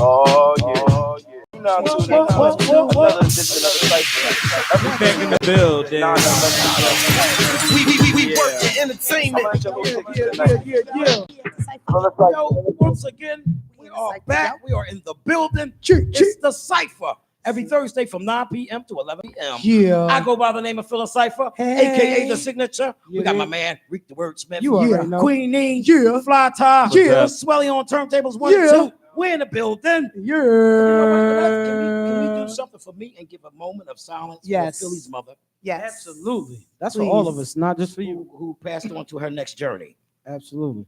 Oh yeah. You know, another edition of the Cypher. We back in the building. We work the entertainment. Yo, once again, we are back. We are in the building. It's the Cypher. Every Thursday from 9 p.m. to 11 p.m. Yeah. I go by the name of Phyllis Cypher, a.k.a. The Signature. We got my man, Reek the Wordsmith. You already know. Queen Nee. Yeah. Fly Tie. Yeah. Swelly on turntables 1 and 2. We're in the building. Yeah. Can we do something for me and give a moment of silence for Philly's mother? Yes. Absolutely. That's for all of us, not just for you. Who passed on to her next journey. Absolutely.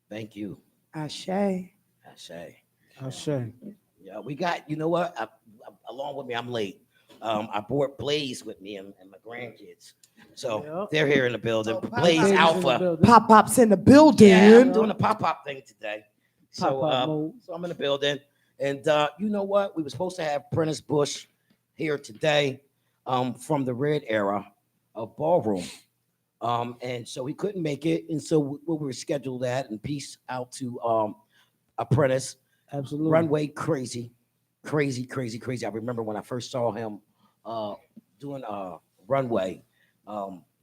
Thank you. Ashe. Yeah, we got, you know what? Along with me, I'm late. I brought Blaze with me and my grandkids. So they're here in the building. Blaze Alpha. Pop-Pop's in the building. Yeah, I'm doing a pop-pop thing today. So I'm in the building. And you know what? We were supposed to have Prentice Bush here today from the Red Era of Ballroom. And so he couldn't make it. And so we were scheduled that, and peace out to Apprentice. Absolutely. Runway crazy. I remember when I first saw him doing Runway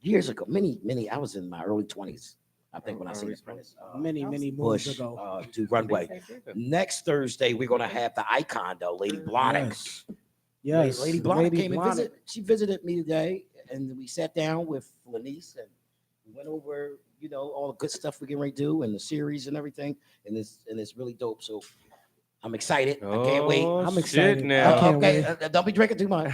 years ago, many, I was in my early 20s, I think, when I seen Apprentice. Many Bush moons ago. to Runway. Next Thursday, we're going to have the icon, though, Lady Blonick. Yes. Lady Blonick came and visited. She visited me today, and we sat down with Lanice and we went over, you know, all the good stuff we're getting ready to do and the series and everything. And it's really dope. So I'm excited. I can't wait. I'm excited now. Okay, don't be drinking too much.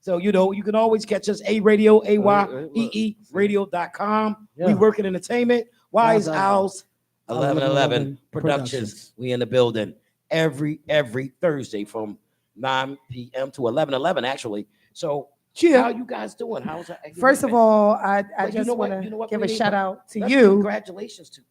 So, you know, you can always catch us, A-Radio, A-Y-E-E, radio.com. Yeah. We work in entertainment. Wise Owls, 1111 Productions. We in the building every Thursday from 9 p.m. to 11:11, actually. So, how you guys doing? How's that? First of all, I just want to give a shout out to you. Congratulations to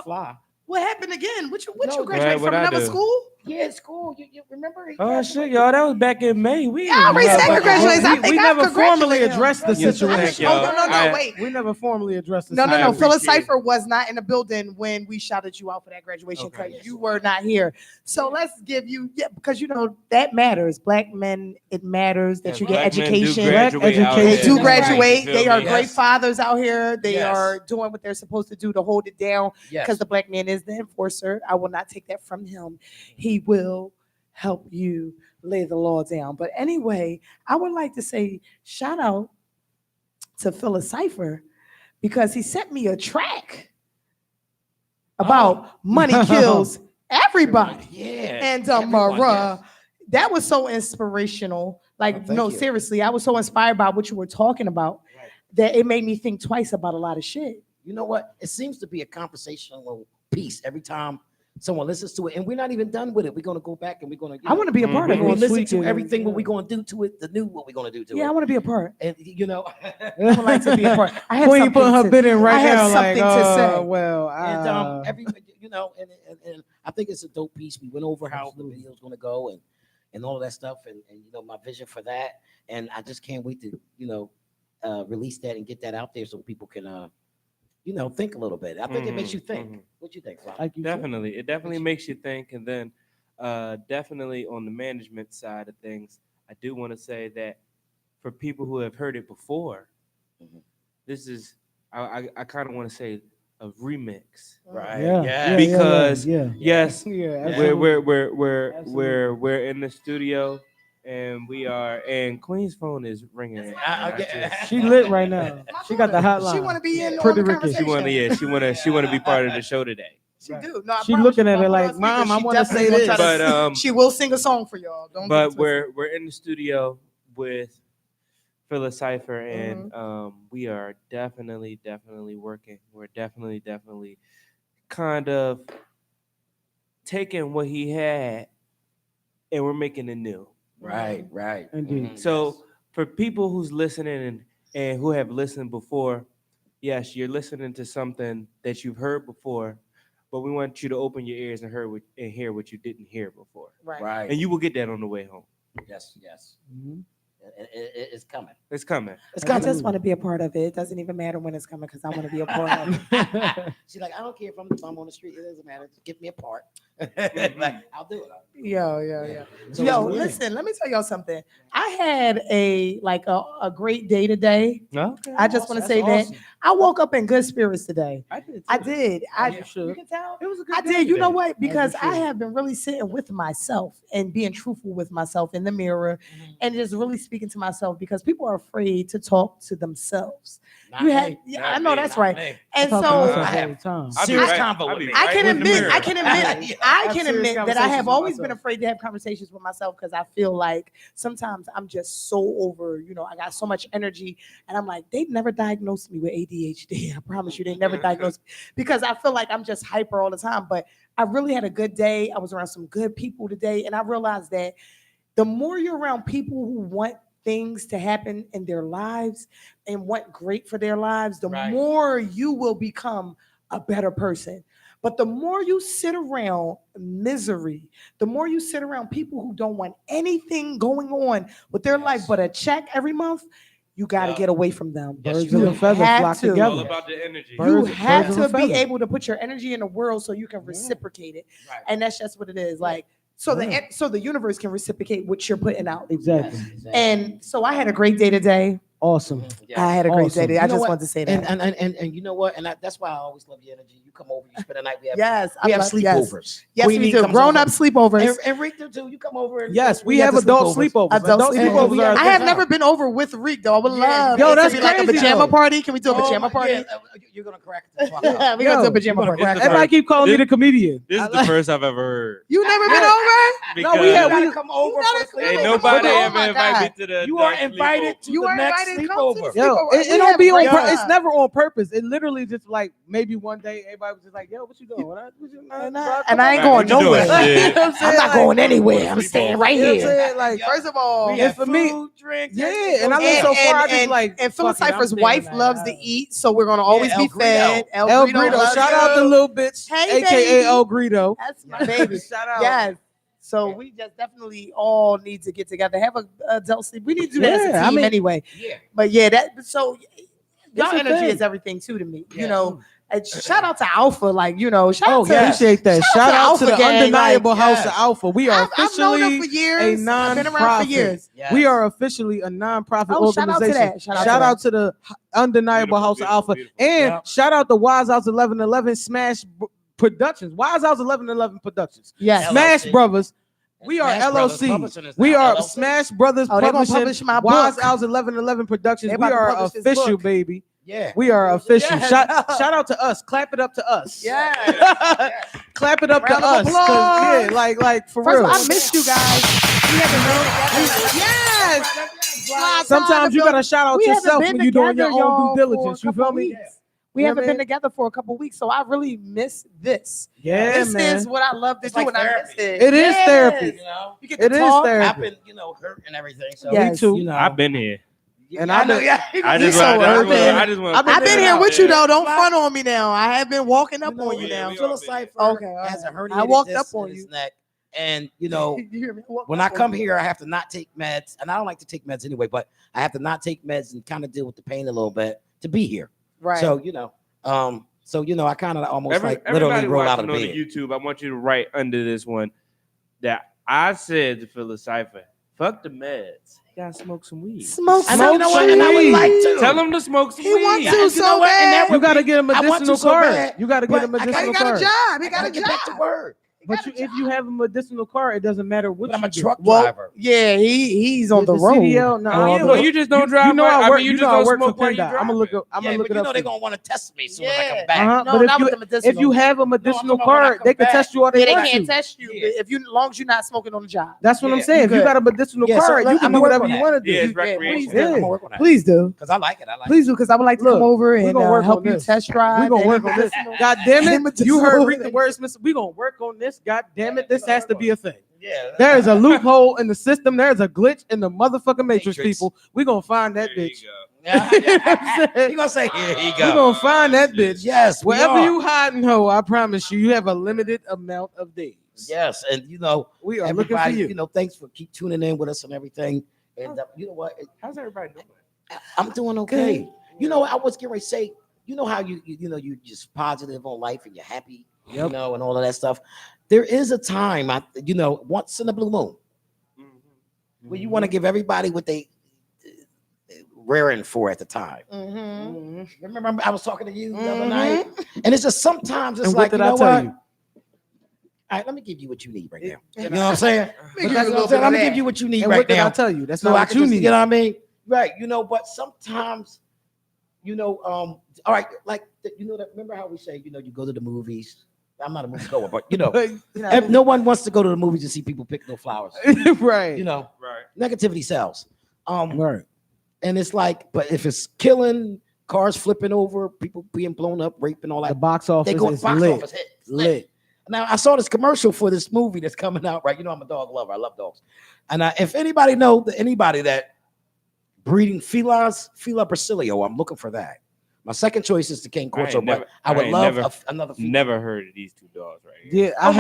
Fly. What happened again? What you No, graduated from another school? Yeah, school. You remember? Oh shit, y'all! That was back in May. We already said congratulations. I think we I never formally congratulated him. addressed the situation. Oh no, wait. We never formally addressed the No. situation. Phyllis Cypher was not in the building when we shouted you out for that graduation because you were not here. So let's give you, because you know that matters. Black men, it matters that you get education. They do graduate. They are great fathers out here. They are doing what they're supposed to do to hold it down because the black man is the enforcer. I will not take that from him. He will help you lay the law down. But anyway, I would like to say shout out to Phyllis Cypher because he sent me a track about money kills everybody. Yeah. And that was so inspirational. Like, seriously, I was so inspired by what you were talking about that it made me think twice about a lot of shit. You know what? It seems to be a conversational piece every time someone listens to it, and we're not even done with it. We're going to go back and we're going to. I want to be a part of it. We're going to listen to everything. What we're going to do to it, the new what we're going to do to it. Yeah, I want to be a part. And you know, I would like to be a part. I have Queen put her bid in right now. Something to say. Well, and every, you know, and I think it's a dope piece. We went over how the video is going to go and all of that stuff, and you know my vision for that, and I just can't wait to release that and get that out there so people can think a little bit. I think it makes you think. What you think, Fly? Definitely. It definitely makes you think. And then definitely on the management side of things, I do want to say that for people who have heard it before, this is, I kind of want to say a remix. Right. Because yes, we're in the studio. And we are, and Queen's phone is ringing. She lit right now. She got the hotline. She want to be in Pretty on the Ricky. conversation. She want to be part of the show today. She do. No, she looking at it like, Mom, I want to say this. But she will sing a song for y'all. But we're in the studio with Phyllis Cypher, and we are definitely working. We're definitely kind of taking what he had, and we're making it new. Right. Indeed. So for people who's listening and who have listened before, yes, you're listening to something that you've heard before, but we want you to open your ears and hear what you didn't hear before. Right. And you will get that on the way home. Yes. Mhm. It's coming. It's coming. I just want to be a part of it. It doesn't even matter when it's coming because I want to be a part of it. She's like, I don't care if I'm on the street. It doesn't matter. Just give me a part. Like, I'll do it. Yeah. So Yo, it's listen, let me tell y'all something. I had a great day today. Okay. I just want to say that I woke up in good spirits today. I did. I did. You can tell. It was a good I day did. You know today. what? Because you I should. have been really sitting with myself and being truthful with myself in the mirror and just really speaking to myself because people are afraid to talk to themselves. Not me. I know that's right. Me. And Talk to so myself I have- all the time. I'll be Serious right- convo I'll with be me. right I can in the admit, mirror. I can Have serious admit that I conversations have with always been myself. afraid to have conversations with myself because I feel like sometimes I'm just so over, I got so much energy and I'm like, they never diagnosed me with ADHD. I promise you, they never diagnosed me because I feel like I'm just hyper all the time. But I really had a good day. I was around some good people today and I realized that the more you're around people who want things to happen in their lives and want great for their lives, the Right. more you will become a better person. But the more you sit around misery, the more you sit around people who don't want anything going on with their life but a check every month, you got to Yeah. get away from them. Yes, Birds you of do. a feather have flock to. All together. about the energy. You Birds- have birds of to a be feather. able to put your energy in the world so you can reciprocate it. Right. And that's just what it is. Like, so the universe can reciprocate what you're putting out. Exactly. And so I had a great day today. Awesome. I had a great Awesome. day today. I You know just what? wanted to say that. And you know what? And that's why I always love your energy. You come over, you spend the night. We have Yes, we I have love- yes. sleepovers. Yes, Queenie we do. comes Grown over. up sleepovers. And Rick too. You come over. And Yes, we have the adult sleepovers. Adult sleepovers. sleepovers are. I have never been over with Reek though. I would love Yo, it to that's be like a crazy, pajama though. party. Can we do a pajama party? Yeah, you're gonna crack the fuck up. Yeah, we gonna do a Yo, pajama you party. gonna crack Everybody keep calling me the comedian. This is the first I've ever heard. You never been Yeah. over? No, we had- You gotta we- come over gotta for the come Ain't over. sleepover. nobody Oh ever my invited God. me to the You are adult invited sleepover. to You the are next invited. Come to the sleepover. Yo, sleepover. it We don't have be a on. great It's time. never on purpose. It literally just like maybe one day everybody was just like, "Yo, what you doing?" And Bro, I ain't Right, going what you doing, nowhere. shit? You know what I'm saying? I'm not Like, going anywhere. I'm Sleepover. staying right You know what I'm here. saying? Like, Yeah. First of all, We And have for me- food, drinks. yeah, and I live so far. I just like and Phyllis fuck it, I'm Cypher's staying wife like loves that. to eat, so we're gonna always El be fed. Greedo. El Greedo Greedo, loves shout you. out the little bitch, Hey, aka baby. El Greedo. That's my baby. Shout out. Yes. So we just definitely all need to get together, have a adult sleep. We need to do that as a Yeah, I team mean- anyway. Yeah. But yeah, y'all a energy thing. is everything too to me. Yeah. You know, and shout out to Alpha, like shout Oh, out to appreciate that. shout Shout out out to to the Alpha Gang, undeniable like, House of yes. Alpha. We are I've known them officially for years. a I've been around for non-profit. years. Yes. We are officially a non-profit Oh, shout out to organization. that. Shout out Shout to out to the undeniable Beautiful, House beautiful, of Alpha, beautiful. and Yeah. shout out to Wise House 1111 Smash Productions. Wise House 1111 Productions. Yes. Smash LLC. Brothers. We are Smash Brothers LLC. Publishing is We now are LLC. Smash Brothers Oh, they gonna Publishing. publish my Wise book. House 1111 Productions. They We about to are publish this official, book. baby. Yeah. We are official. Yes. Shout out to us. Clap it up to us. Yes. Clap it up Round to of us. 'Cause, applause. Yeah, like for First real. of all, I missed you guys. We haven't been together. Yes. Sometimes you gotta shout out We haven't yourself been when you're doing your together, own y'all, due for a diligence. You couple feel me? weeks. We Yeah, haven't man. been together for a couple weeks, so I really miss this. Yeah, This man. is what I love to It's do, like and I miss therapy. it. It is Yes. therapy. You know, You get to It is talk. therapy. I've been, hurt and everything. So Yes. Me too. You know, I've been here. And I I've know. been- Yeah. I You just so want urban. I've I've been living here out with you there. though. Don't front on me now. I have been walking up on you yeah, now. we Phyllis Cypher Okay, all has a right. herniated I walked disc up on in his you. neck, and You hear me? walked when up I on come you. here, I have to not take meds, and I don't like to take meds anyway. But I have to not take meds and kind of deal with the pain a little bit to be here. Right. So I kind of almost literally Everybody roll out of watching on bed. the YouTube, I want you to write under this one that I said to Phyllis Cypher, fuck the meds. You gotta smoke some weed. smoke And some you know what? And I would weed. like to Tell him to smoke some He weed. wants Yeah, to and you so know what? And that bad. You gotta get a I want medicinal to so card. bad, You gotta get a but I medicinal He got a card. job. He I got gotta a get back to job. work. But if you have a medicinal card, it doesn't matter what But I'm a you get. truck Well, driver. yeah, he's on the road. CDL, no, Oh, yeah, well, you just don't drive. You know I work. you You just know I don't work for smoke while you PennDOT. I'm gonna driving. look up. I'm Yeah, gonna look but it you up. know for they're you. gonna want to test me as soon as I Yeah. come back. Uh-huh. No, But not with the medicinal. if you have a medicinal talking about when I card, come they can back. test you all they Yeah, they want can't to. test you Yeah. if you, as long as you're not smoking on the job. That's what I'm Yeah, saying. you If you good. got a medicinal Yeah, so card, you I'm can gonna do work whatever on you that. want to do. Yeah, it's Yeah, recreational. please Yeah. do. I'm gonna work on that. Please do. Because I like it. I like Please do, because I would like to Look, come over we and gonna work help on you this. test drive. We gonna and work on this. medicinal- God damn and it! You heard Read the medicinal- words, we gonna work on this. God damn it! This has to be a thing. Yeah. There is a loophole in the system. There is a glitch in the motherfucking matrix, Matrix. people. We gonna find that There you bitch. go. You gonna say here you go. We're gonna find that bitch. Yes, wherever you hiding, ho, I promise you, you have a limited amount of days. Yes, and we are looking for you. Thanks for keep tuning in with us and everything. And you know what? How's everybody doing? I'm doing okay. Good. I was getting ready to say, how you just positive on life and you're happy, and all of that stuff. There is a time, once in a blue moon, where you want to give everybody what they raring for at the time. Remember, I was talking to you the other night, and it's just sometimes it's like, you know what? All right, let me give you what you need right now. You know what I'm saying? I'm gonna give you what you need right now. I tell you, that's so not what you need. You know what I mean? Right. But sometimes, all right, like remember how we say, you go to the movies. I'm not a movie goer, but no one wants to go to the movies to see people pick no flowers. Right. Right. Negativity sells. Right. And it's like, but if it's killing, cars flipping over, people being blown up, rape and all that, the box office is lit. Now I saw this commercial for this movie that's coming out, right? I'm a dog lover. I love dogs. And if anybody that breeding felines, Fila Brasilia, I'm looking for that. My second choice is the Cane Corso, but I would love another. Never heard of these two dogs right here. Yeah, I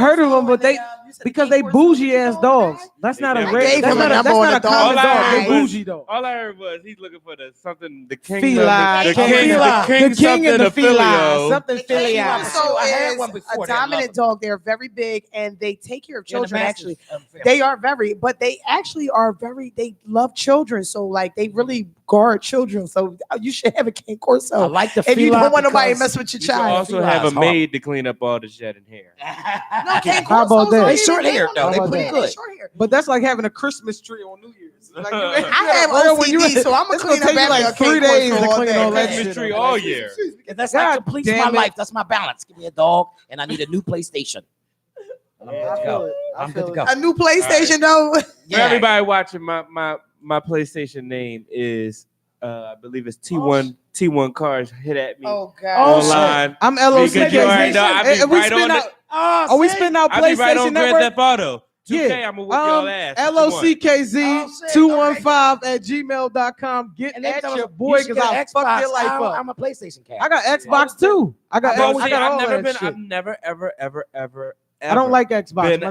heard of them, but because they bougie ass dogs. That's not a rare. That's not a common dog. They bougie though. All I heard was he's looking for the king, the king and the feline, something feline. So a dominant dog. They're very big and they take care of children. Actually, they are but they actually are they love children. So like they really guard children. So you should have a Cane Corso. I like the if you don't want nobody to mess with your child. You also have a maid to clean up all the shedding hair. No, Cane Corso. They short hair though. They pretty good. But that's like having a Christmas tree on New Year's. Like, I have OCD, so I'm gonna clean up like 3 days to clean all that Christmas tree all year. That's like completes my life. That's my balance. Give me a dog, and I need a new PlayStation. I'm good to go. A new PlayStation though. For everybody watching, my PlayStation name is I believe it's T1 T1 Cars. Hit at me online. I'm LOCK. Are we spinning out PlayStation right on Network? Grand Theft Auto. 2K, I'm gonna whip y'all ass. LOCKZ215@gmail.com. Get at your boy because I'll fuck your life up. I'm a PlayStation cat. I got Xbox too. I've never ever. I don't like Xbox.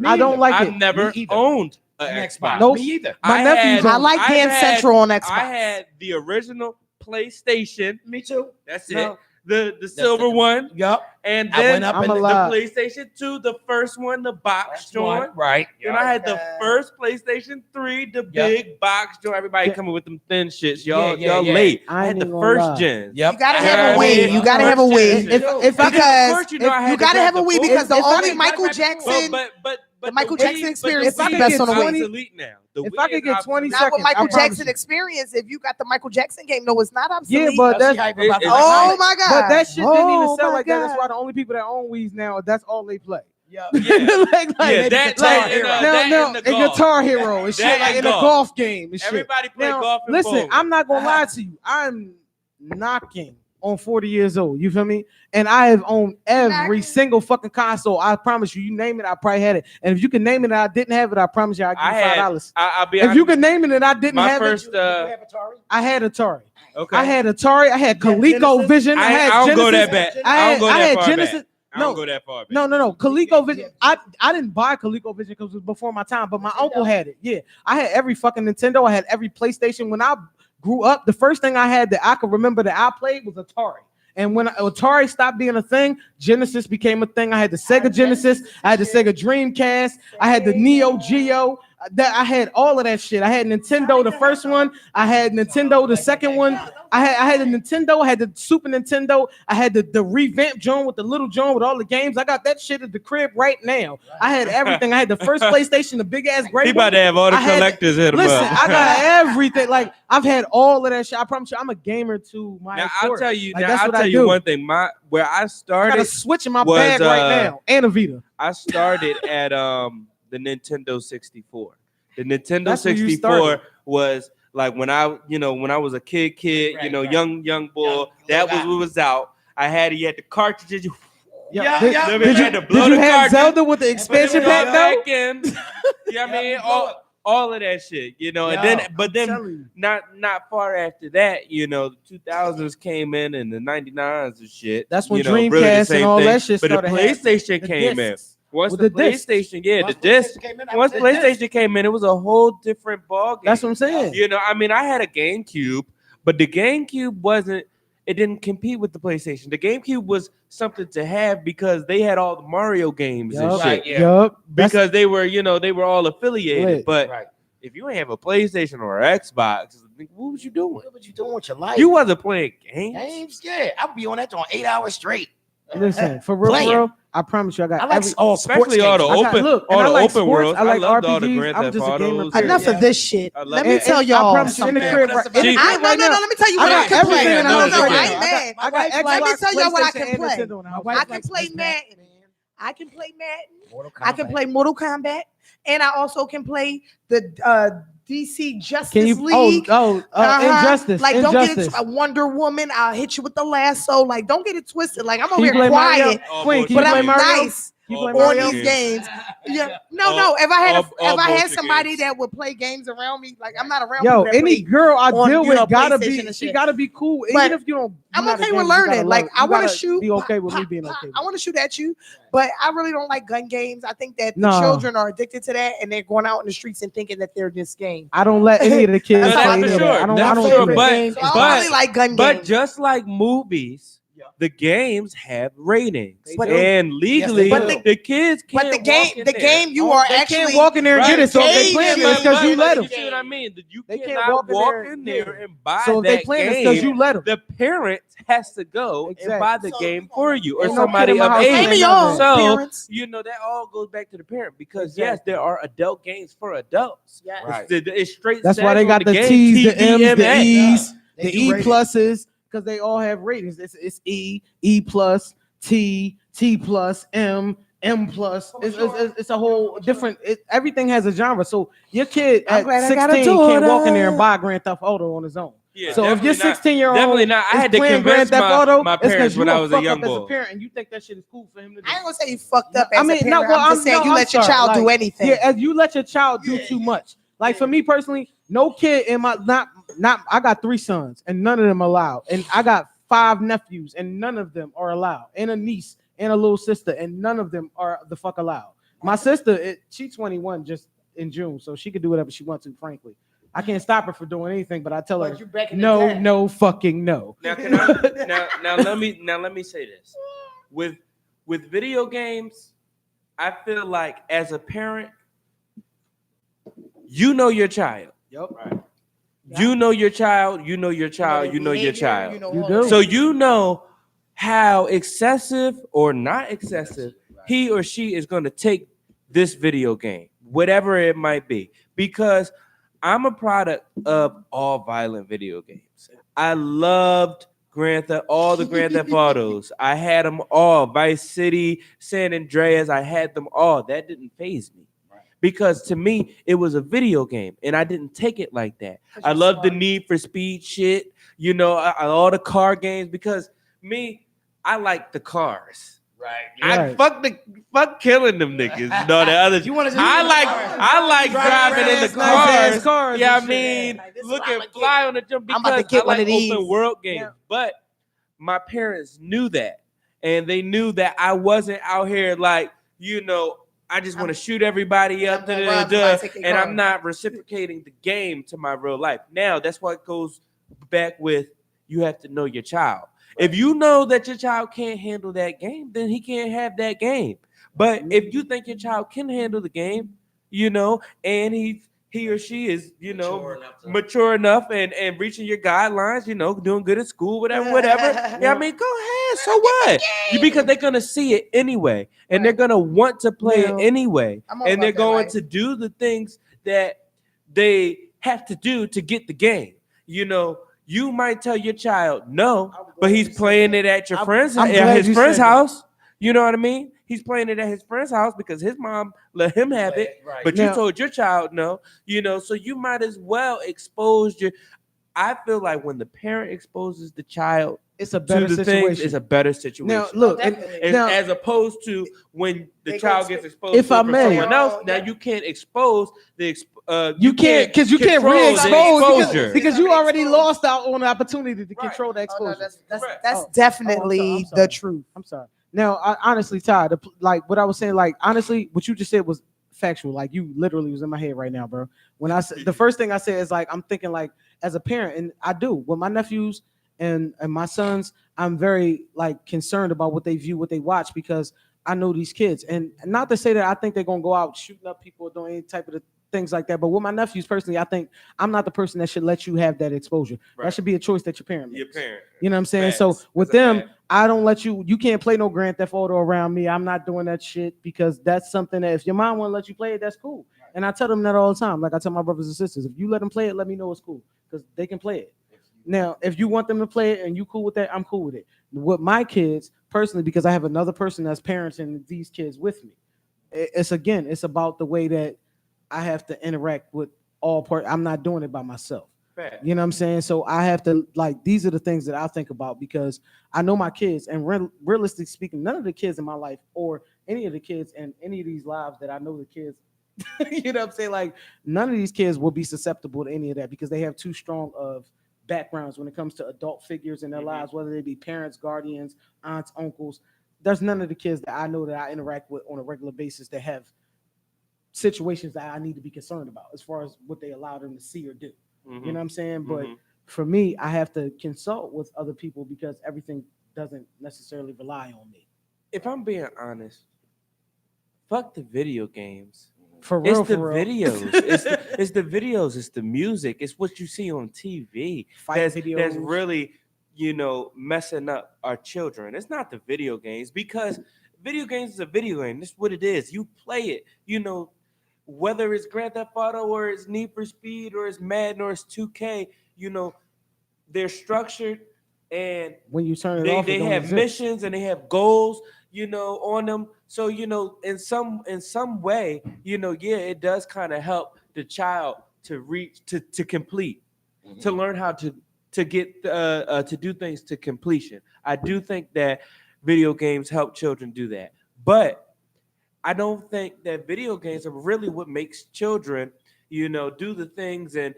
I don't like it. I've never owned an Xbox. Nope. Me either. I like Dance Central on Xbox. I had the original PlayStation. Me too. That's it. The silver one. Yup. And then I went up the PlayStation 2, the first one, the box joint. Right. Then I had the first PlayStation 3, the big box joint. Everybody coming with them thin shits. Y'all late. I had the first gen. Yep. You gotta have a Wii. You gotta have a Wii. Because you gotta have a Wii because the only Michael Jackson. But the Michael Jackson experience is the best on the Wii. Elite now. If I could get 20 not seconds, with Michael Jackson experience. If you got the Michael Jackson game, no, it's not obsolete. Yeah, but that's oh my god. But that shit didn't even sell like that. That's why the only people that own Wii's now, that's all they play. Guitar Hero and shit, like in a golf game and shit. Everybody play golf. Listen, I'm not gonna lie to you. I'm knocking on 40 years old. You feel me? And I have owned every single fucking console. I promise you. You name it, I probably had it. And if you can name it and I didn't have it, I promise you I'll give you $5. I'll be if you can name it and I didn't have it, I had Atari. Okay. I had Atari. I had ColecoVision. I don't go that bad. I had Genesis. I don't go that far back. No. ColecoVision. I didn't buy ColecoVision because it was before my time, but my uncle had it. Yeah. I had every fucking Nintendo. I had every PlayStation. When I grew up, the first thing I had that I could remember that I played was Atari. And when Atari stopped being a thing, Genesis became a thing. I had the Sega Genesis. I had the Sega Dreamcast. I had the Neo Geo. I had all of that shit. I had Nintendo, the first one. I had Nintendo, the second one. I had the Nintendo. I had the Super Nintendo. I had the revamped John with the little John with all the games. I got that shit at the crib right now. I had everything. I had the first PlayStation, the big ass gray. He about to have all the collectors in. Listen, I got everything. Like I've had all of that shit. I promise you, I'm a gamer to my. Now I'll tell you. Like, I'll tell you one thing. Where I started. I got a Switch in my bag right now and a Vita. I started at the Nintendo 64. The Nintendo 64 was like when I was a kid, young boy. That was what was out. He had the cartridges. Did you have Zelda with the expansion pack though? Yeah, I mean, all of that shit, you know. Yo, And then, but I'm then, telling you. not far after that, you know, the 2000s came in and the 99s and shit. That's when you know, really the Dreamcast same and all thing. that shit But the started happening. PlayStation The came in. discs. Once With the the discs. PlayStation, yeah, Once the disc. PlayStation came in, I Once was PlayStation came in, it was a whole different ball game. That's what I'm saying. You know, I mean, I had a GameCube, but the GameCube wasn't. It didn't compete with the PlayStation. The GameCube was something to have because they had all the Mario games and shit. Right, yeah. Yup. Because they were, you know, they were all affiliated. Lit. But Right. if you ain't have a PlayStation or an Xbox, what was you doing? What was you doing with your life? You wasn't playing games. Games, yeah. I'd be on that on 8 hours straight. Listen, for real, Playing. for real, I promise you, I got I like every. all sports Especially all the games. I got- open, look, all and the I like open sports, worlds. I like loved all the RPGs. Grand I'm Theft just a gamer, Autos. period. Enough of this shit. I love Let it. me tell I y'all promise you, in the something. crib, right, in the See- crib No, right no, now, no. Let me tell you I what I got can everything play. in the No, house no, right I now. ain't mad. I got Xbox, Let me tell y'all what I PlayStation, can and play. Nintendo in the house. I can play Madden. I can play Madden. Mortal I can Kombat. play Mortal Kombat, and I also can play the DC Justice Can you? League. Injustice. Like, don't Injustice. get it. Wonder Woman. I'll hit you with the lasso. Like, don't get it twisted. Like, I'm Can over you here play Mario? quiet, Queen, can but you play I'm Mario? nice Can you play on Mario? these games. Yeah. No, All- no. If I had all if I had bullshit somebody games. that would play games around me, like I'm not around. Yo, people that any play girl I on, deal you know, with gotta PlayStation be. and She shit. gotta be cool, But even if you don't. I'm you're not a okay with gamer, you gotta learning. love Like it. I You want to gotta shoot. Be okay pop, with me pop, being pop. okay. With I want to shoot at you, but I really don't like gun games. I think that the No. children are addicted to that, and they're going out in the streets and thinking that they're this game. I don't let any of the kids That's No, how play I that's any for of feel. that. sure. I don't. That's I don't for do sure. that. But So I don't really like gun But games. just like movies, the games have ratings, But- and legally, But the- the kids can't. But the walk game, in the there. game, you Oh, are they actually can't walk in there and get it. So if they engaged playing in it, it's because you let them. You see what I mean? You They can't cannot walk walk in in there. there and buy So if that they playing, it's game. because you let them. The parent has to go and Exactly. buy the So- game for you, or Ain't no kid somebody in my of house age. playing Maybe none of y'all that. So parents. you know that all goes back to the parent because yes, Exactly. there are adult games for adults. Yes. Right. It's straight. That's why says they on got the game, T's, the M's, the TVMA. E's, They the do E ratings. pluses, because they all have ratings. It's E plus, T plus, M plus. It's a whole different. Everything has a genre. So your kid I'm at glad I got 16 a can't walk in there daughter. and buy Grand Theft Auto on his own. Yeah, So if your definitely not. 16-year-old Definitely not. I is had to playing convince Grand Theft Auto, my it's because parents you when I a was a fuck young up as a boy. parent and you think that shit is cool for him to do. I ain't gonna say you fucked up as I mean, a parent. well, I'm just saying you I'm let your sorry. child do Like, anything. Yeah, as you let your child do too much. Like for me personally, no kid in my not I got 3 sons and none of them allowed. And I got 5 nephews and none of them are allowed. And a niece and a little sister and none of them are the fuck allowed. My sister, she's 21 just in June, so she could do whatever she wants to, frankly. I can't stop her for doing anything, but I tell her no fucking no. Now can I now let me say this. With video games, I feel like as a parent, you know your child. Yep. You know your child, you know your child, you know your child. You do. So you know how excessive or not excessive he or she is going to take this video game, whatever it might be. Because I'm a product of all violent video games. I loved all the Grand Theft Autos. I had them all. Vice City, San Andreas, I had them all. That didn't faze me. Because to me, it was a video game, and I didn't take it like that. I love the Need for Speed shit, you know, all the car games. Because me, I like the cars. Right. I fuck killing them niggas. You know the others. You want to? I like driving in the nice cars. cars Yeah, I and mean, Like, this is look what I'ma at fly on the jump I'm about to because get I one like of these. open world games. Yeah. But my parents knew that, and they knew that I wasn't out here like, you know, I just want to shoot everybody up, I'm gonna rob somebody, take their and car. I'm not reciprocating the game to my real life. Now, that's what goes back with you have to know your child. If you know that your child can't handle that game, then he can't have that game. But if you think your child can handle the game, you know, and he or she is, you know, mature enough and reaching your guidelines, you know, doing good at school, whatever. Yeah, I mean, go ahead. So what? Because they're gonna see it anyway, and they're gonna want to play it anyway, I'm all and they're about that going life. to do the things that they have to do to get the game. You know, you might tell your child no, but he's playing it at your friend's I'm glad his you friend's said that. house. You know what I mean? He's playing it at his friend's house because his mom let him have it, but you Now- told your child no. You know, so you might as well expose your. I feel like when the parent exposes the child It's a to better the situation. things, it's a better situation. Now look, As opposed to when the They child go gets exposed If to it I from may- someone else. Now Yeah. you can't expose you can't because you can't re-expose because you already lost out on the opportunity to control the exposure. That's definitely the truth. I'm sorry. Now, honestly, Ty, like what I was saying, like honestly, what you just said was factual. Like you literally was in my head right now, bro. When I said the first thing I said is like I'm thinking like as a parent, and I do with my nephews and my sons, I'm very like concerned about what they view, what they watch, because I know these kids, and not to say that I think they're gonna go out shooting up people or doing any type of things like that. But with my nephews personally, I think I'm not the person that should let you have that exposure. Right. That should be a choice that your parent makes. Your parent. You know what I'm saying? Facts. So with them, I don't let you can't play no Grand Theft Auto around me. I'm not doing that shit because that's something that if your mom won't let you play it, that's cool. Right. And I tell them that all the time. Like I tell my brothers and sisters, if you let them play it, let me know it's cool because they can play it. Now, if you want them to play it and you cool with that, I'm cool with it. With my kids, personally, because I have another person that's parenting these kids with me, it's about the way that I have to interact with all parts. I'm not doing it by myself. Right. You know what I'm saying? So I have to, like, these are the things that I think about because I know my kids, and realistically speaking, none of the kids in my life or any of the kids in any of these lives that I know the kids, you know what I'm saying? Like, none of these kids will be susceptible to any of that because they have too strong of backgrounds when it comes to adult figures in their lives, whether they be parents, guardians, aunts, uncles. There's none of the kids that I know that I interact with on a regular basis that have situations that I need to be concerned about as far as what they allow them to see or do. You know what I'm saying? But for me, I have to consult with other people because everything doesn't necessarily rely on me. If I'm being honest, fuck the video games. For real, it's the videos. It's the videos. It's the music. It's what you see on TV. That's really, messing up our children. It's not the video games because video games is a video game. That's what it is. You play it. Whether it's Grand Theft Auto or it's Need for Speed or it's Madden or it's 2K, they're structured and when you turn it off, they have missions and they have goals, on them. So, in some way, it does kind of help the child to reach to complete, to learn how to get to do things to completion. I do think that video games help children do that, but I don't think that video games are really what makes children, do the things and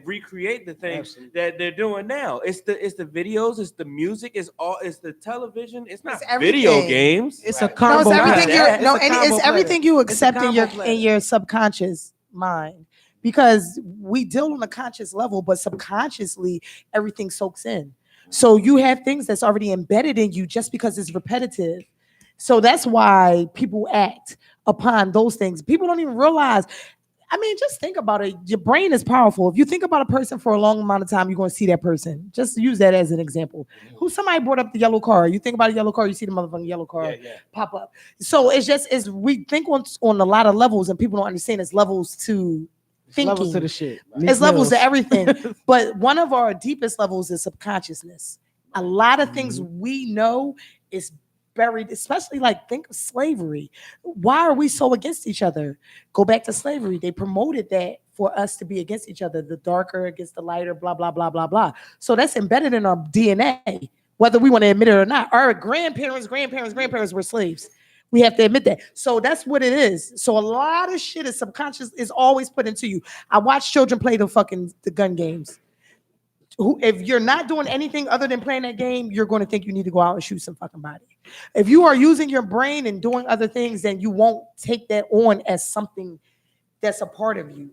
recreate the things that they're doing now. It's the videos, it's the music, it's the television. It's not video games. It's a combo. It's everything you accept in your subconscious mind. Because we deal on a conscious level, but subconsciously everything soaks in. So you have things that's already embedded in you just because it's repetitive. So that's why people act upon those things. People don't even realize. I mean, just think about it. Your brain is powerful. If you think about a person for a long amount of time, you're going to see that person. Just use that as an example. Somebody brought up the yellow car. You think about a yellow car, you see the motherfucking yellow car pop up. So we think on a lot of levels, and people don't understand it's levels to thinking. Levels to the shit. It's levels to everything. But one of our deepest levels is subconsciousness. A lot of things we know is buried, especially think of slavery. Why are we so against each other? Go back to slavery. They promoted that for us to be against each other, the darker against the lighter, blah, blah, blah, blah, blah. So that's embedded in our DNA, whether we want to admit it or not. Our grandparents were slaves. We have to admit that. So that's what it is. So a lot of shit is subconscious, is always put into you. I watch children play the gun games. If you're not doing anything other than playing that game, you're going to think you need to go out and shoot some fucking body. If you are using your brain and doing other things, then you won't take that on as something that's a part of you.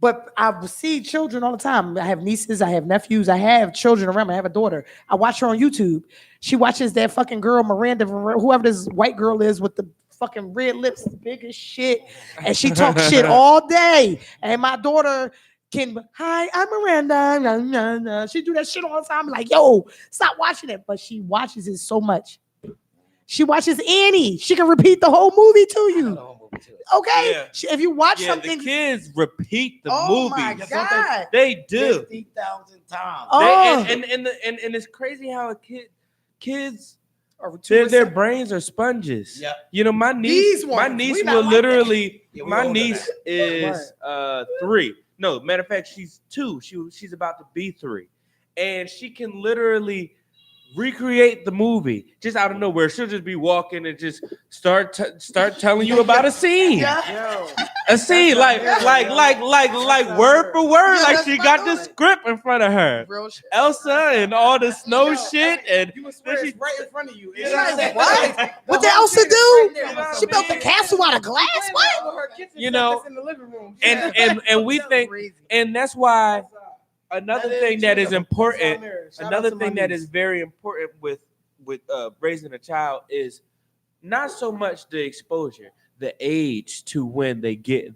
But I see children all the time. I have nieces, I have nephews, I have children around me. I have a daughter. I watch her on YouTube. She watches that fucking girl, Miranda, whoever this white girl is with the fucking red lips, big as shit. And she talks shit all day. And my daughter hi, I'm Miranda. She do that shit all the time. I'm like, yo, stop watching it. But she watches it so much. She watches Annie. She can repeat the whole movie to you. Okay? Yeah. If you watch something. The kids repeat the movie. Oh my God. They do. 50,000 times. And it's crazy how kids their brains are sponges. Yeah. My niece will literally, my niece is 3. No, matter of fact, she's 2. She's about to be 3. And she can literally recreate the movie just out of nowhere. She'll just be walking and just start telling you about a scene. A scene like word for word, like she got the script in front of her. Elsa and all the snow shit, and you would swear it's right in front of you. What? What did Elsa do? She built the castle out of glass. What? You know, in the living room. And we think, and that's why another thing that is important. Another thing that is very important with raising a child is not so much the exposure, the age to when they get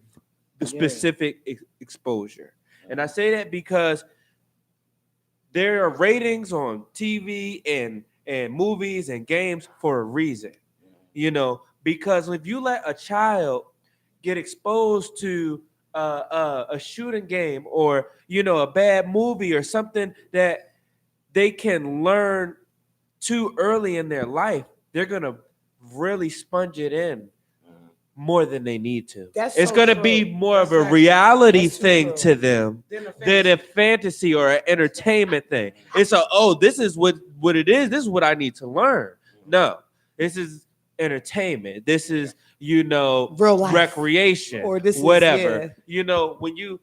the specific exposure. And I say that because there are ratings on TV and movies and games for a reason. You know, because if you let a child get exposed to a shooting game or, you know, a bad movie or something that they can learn too early in their life, they're going to really sponge it in more than they need to. It's going to be more of a reality thing to them than a fantasy or an entertainment thing. It's this is what it is. This is what I need to learn. No, this is entertainment. This is, you know, real life, recreation, or this whatever. Is, you know, when you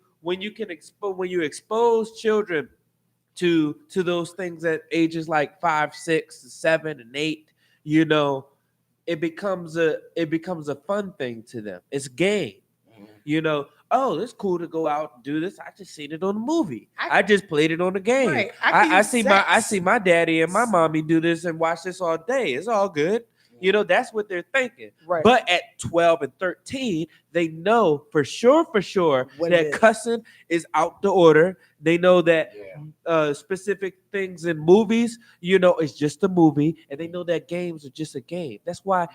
expose children to those things at ages like 5, 6, 7, and 8, you know, it becomes a fun thing to them. It's game. You know, it's cool to go out and do this. I just seen it on the movie. I just played it on the game. Right. I see my daddy and my mommy do this and watch this all day. It's all good. You know, that's what they're thinking. Right. But at 12 and 13, they know for sure that cussing is out the order. They know that specific things in movies, you know, it's just a movie, and they know that games are just a game. That's why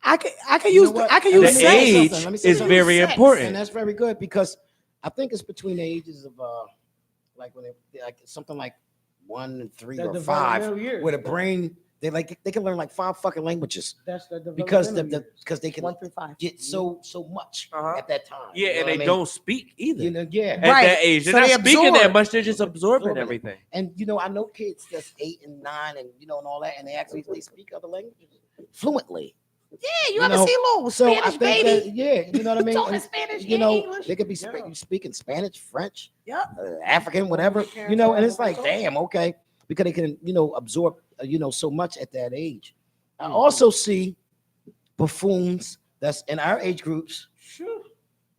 I can use the age is very important, and that's very good because I think it's between the ages of like when they like something like 1 and 3 or 5, where the brain. They can learn like 5 fucking languages. That's because they can 1 through 5 get so much at that time. Yeah, and they don't speak either. You know, at that age, they're not speaking that much. They're just absorbing everything. And you know, I know kids that's 8 and 9, and you know, and all that, and they speak other languages fluently. Yeah, you ever see little Spanish baby? You know what I mean. Talking Spanish, you know, they could be speaking Spanish, French, African, whatever. You know, and it's like, damn, okay, because they can, you know, absorb. You know, so much at that age. I also see buffoons that's in our age groups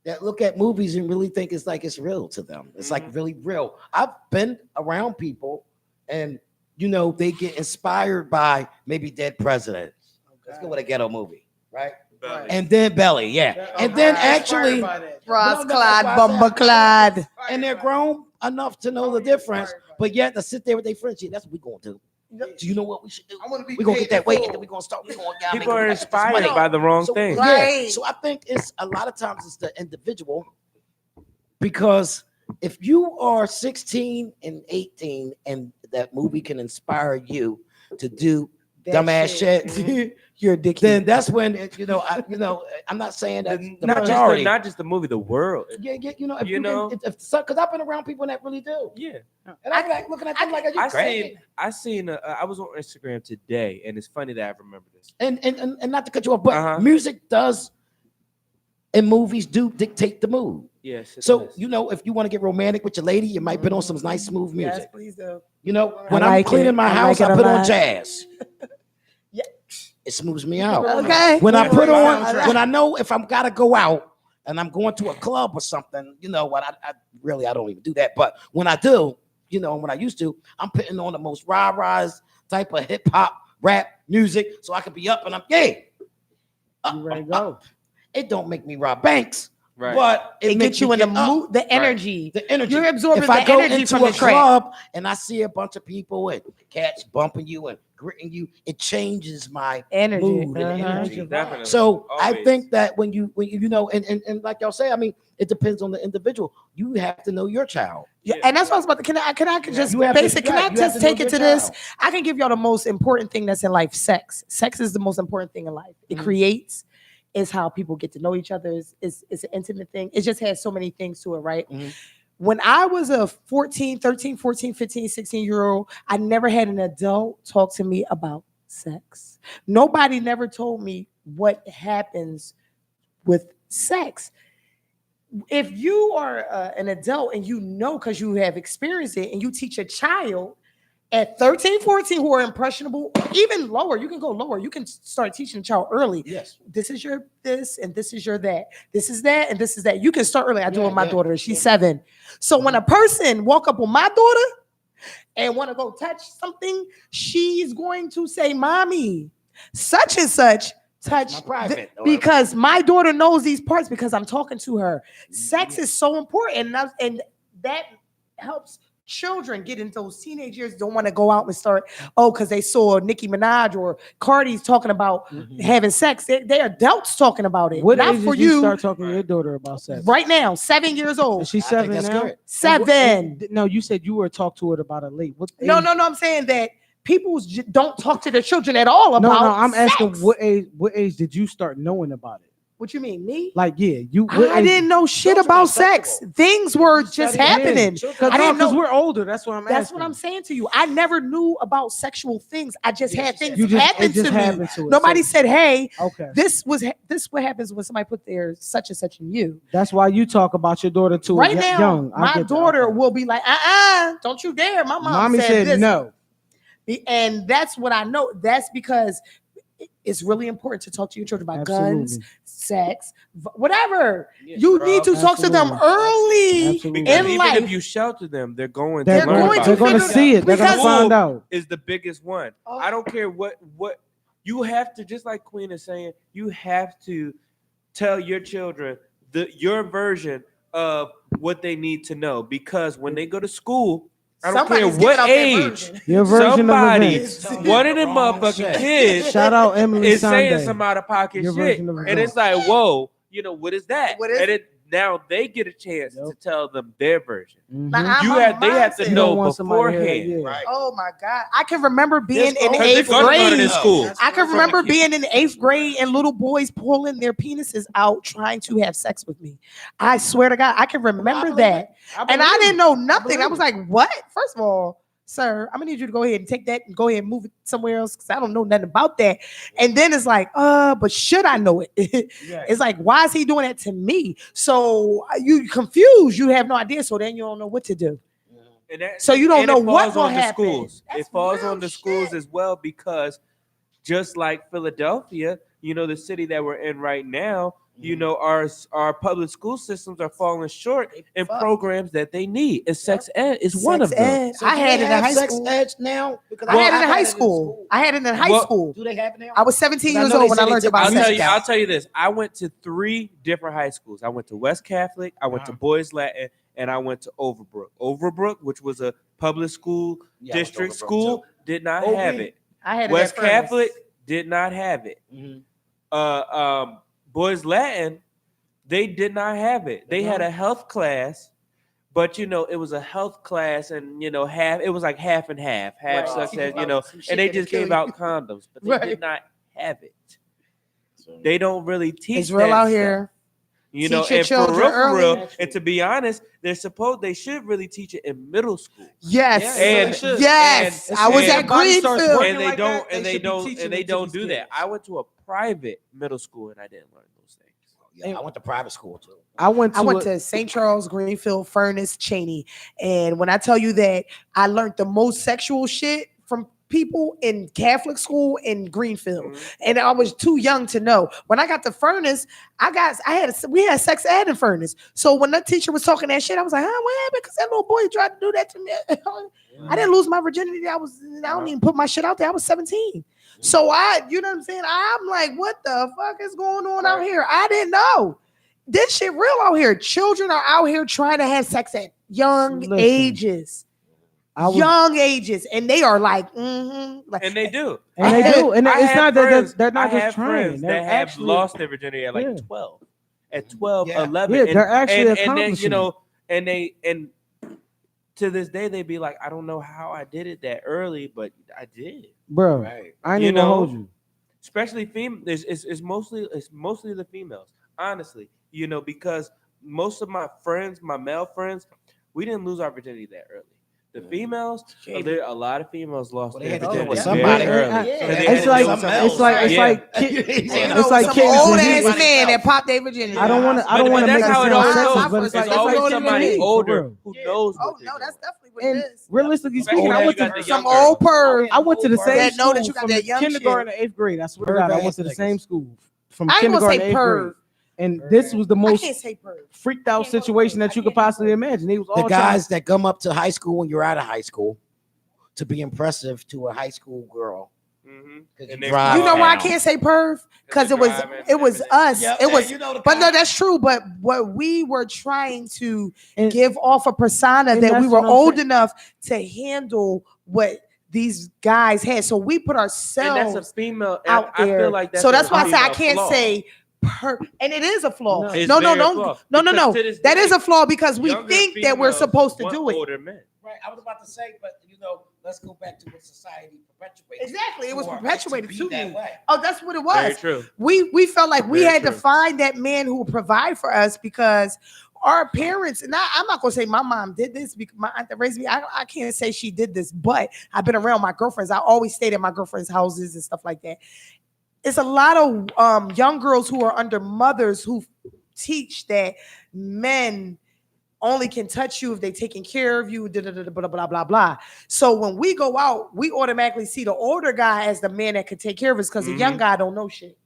that look at movies and really think it's like it's real to them. It's like really real. I've been around people and, you know, they get inspired by maybe dead presidents. Let's go with a ghetto movie, right? Belly. And then Belly, and then actually Ross Clyde, Bumba Clyde. And they're grown enough to know the difference, but yet to sit there with their friends, that's what we're going to do. Do you know what we should do? We're gonna get that weight, and then we're gonna start. People are inspired by the wrong thing. Right. So I think it's a lot of times it's the individual, because if you are 16 and 18 and that movie can inspire you to do dumbass shit, you're addicted. Then that's when I'm not saying that the majority, not just the movie, the world. Yeah, you know, because I've been around people that really do. Yeah, and I'm like looking at them like, are you crazy? I was on Instagram today, and it's funny that I remember this. And not to cut you off, but music does, and movies do dictate the mood. Yes. So you know, if you want to get romantic with your lady, you might put on some nice smooth music. Yes, please do. You know, when I'm cleaning my house, I put on jazz. It smooths me out. Okay. When I put on, when I know if I'm gotta go out and I'm going to a club or something, you know what? I don't even do that. But when I do, you know, when I used to, I'm putting on the most rah-rahs type of hip hop rap music, so I could be up and I'm you ready to go. It don't make me rob banks. Right. But it gets you in the mood, the energy. Right. The energy. You're absorbing if I the go energy into from a the track. club and I see a bunch of people and cats bumping you and gritting you, it changes my energy. Mood and energy. Definitely. So I think that when you know, and like y'all say, I mean, it depends on the individual. You have to know your child. Yeah, and that's what I was about to. Can I just take it to this? I can give y'all the most important thing that's in life: sex. Sex is the most important thing in life. It creates. It's how people get to know each other. It's an intimate thing. It just has so many things to it, right? When I was a 13, 14, 15, 16-year-old, I never had an adult talk to me about sex. Nobody never told me what happens with sex. If you are an adult and you know because you have experienced it and you teach a child at 13, 14 who are impressionable, even lower, you can go lower. You can start teaching a child early. Yes. This is your this and this is your that. This is that and this is that. You can start early. I do it with my daughter. She's 7. So when a person walk up on my daughter and want to go touch something, she's going to say, "Mommy, such and such touch," because my daughter knows these parts because I'm talking to her. Sex is so important, and that helps children get into those teenage years. Don't want to go out and start because they saw Nicki Minaj or Cardi's talking about having sex. They're adults talking about it. What not age for did you you. start talking to your daughter about sex? Right now, 7 years old. She's 7 now. Good. 7. No, you said you were talk to her about it late. What No. age? I'm saying that people don't talk to their children at all about. No, I'm sex. asking what age did you start knowing about it? What you mean, me? Like, yeah, you. I didn't know shit about sex. Things were just happening. I didn't know. because we're older. That's what I'm asking. That's what I'm saying to you. I never knew about sexual things. I just had things it happen just to me. happened to us. Nobody said, "Hey, Okay. this what happens when somebody put their such and such in you." That's why you talk about your daughter too. Right now, young. my daughter will be like, don't you dare. My Mommy said this. no. And that's what I know. That's because it's really important to talk to your children about guns, sex, whatever. You need to talk to them early in even life. if you shelter them, they're going They're to learn going, about they're going to see it. They're going to find out. Is the biggest one. I don't care what you have to, just like Queen is saying, you have to tell your children your version of what they need to know, because when they go to school, I don't care what age, your version somebody, of one of them motherfucking kids, shout out Emily is Sunday. saying some out of pocket shit, and it's like, whoa, what is that? And now they get a chance to tell them their version. Mm-hmm. They have to know beforehand. Right. Oh my God. I can remember being in 8th grade. In school. I can remember being in 8th grade and little boys pulling their penises out trying to have sex with me. I swear to God, I can remember that. And I didn't know nothing. I was like, what? First of all, sir, I'm gonna need you to go ahead and take that and go ahead and move it somewhere else because I don't know nothing about that. And then it's like, but should I know it? It's like, why is he doing that to me? So you confused, you have no idea. So then you don't know what to do. So you don't know what will happen. Schools. It falls on the schools as well, because just like Philadelphia, the city that we're in right now, our public school systems are falling short in programs that they need. And sex ed is one of them. So I had it in high school. Sex ed now? I had it in high school. I had it in high school. Do they have it now? I was 17 years old when I learned about sex. I'll tell you this. I went to 3 different high schools. I went to West Catholic, I went to Boys Latin, and I went to Overbrook. Overbrook, which was a public school, district school, did not have it. I had West Catholic did not have it. Boys Latin, they did not have it. They had a health class, but it was a health class, and half, it was like half and half, such as and they just gave out condoms, but they did not have it. They don't really teach. It's real out here. And for real, and to be honest, they should really teach it in middle school. Yes, I was at Greenfield, and they don't do that. I went to a private middle school and I didn't learn those things. Yeah, I went to private school too. I went to St. Charles, Greenfield, Furnace, Cheney, and when I tell you that I learned the most sexual shit from people in Catholic school in Greenfield, and I was too young to know. When I got to Furnace, we had sex ed in Furnace. So when that teacher was talking that shit, I was like, what happened? Because that little boy tried to do that to me. I didn't lose my virginity. I don't even put my shit out there. I was 17. So you know what I'm saying? I'm like, what the fuck is going on out here? I didn't know. This shit real out here. Children are out here trying to have sex at young ages. Young ages, and they are like, and they do, and it's not that they're not just trying. They have lost their virginity at like 12, at 12, 11. Yeah, they're actually accomplishing. And then and to this day they be like, I don't know how I did it that early, but I did, bro. Right. I ain't even hold you. Especially it's mostly the females, honestly. Because most of my friends, my male friends, We didn't lose our virginity that early. The females, a lot of females lost Well, their they had to deal virginity with very somebody. early. Yeah. 'Cause they It's had to deal like with something it's else. like it's Yeah. like it's like some kids. old and he- ass man that popped their virginity. I don't want to But make it that's how it sound always sexist, goes. but it's It's like always that's somebody for older real. who knows Oh what they're no, that's doing. definitely what And it is. realistically speaking, Especially I when went you to got the Some young old girls. perv. I went to the same That know that school you got from that young kindergarten to 8th grade. I swear to God, I went to the Perv-ass same niggas. school from I ain't gonna kindergarten say to 8th grade. perv. And this was the I most can't say perv. freaked out situation that you could possibly imagine. He was all The guys that come up to high school when you're out of high school to be impressive to a high school girl. Mm-hmm. And drive You know why I down. can't say perv? Because they're it was driving it was and us. Yeah, It was you know the but no, kind- that's true. But what we were trying to And- give off a persona and that we that's were what I'm old saying. enough to handle what these guys had. So we put And that's ourselves a female. out I there. feel like that's So that's a why I say I female can't flaw. say and it is a flaw. No. It's No, very no, a flaw. no. Because to this That day, is a flaw because we younger think that we're females supposed to want do it. older men. Right, I was about to say, but you know, let's go back to what society perpetuates. Exactly, it was for perpetuated be to that me. way. Oh, that's what it Very was. true. We felt like we Very had to true. find that man who would provide for us because our parents, and I'm not gonna say my mom did this because my aunt that raised me, I can't say she did this, but I've been around my girlfriends. I always stayed at my girlfriends' houses and stuff like that. It's a lot of young girls who are under mothers who teach that men only can touch you if they're taking care of you, blah, blah, blah, blah. So when we go out, we automatically see the older guy as the man that could take care of us because the young guy don't know shit.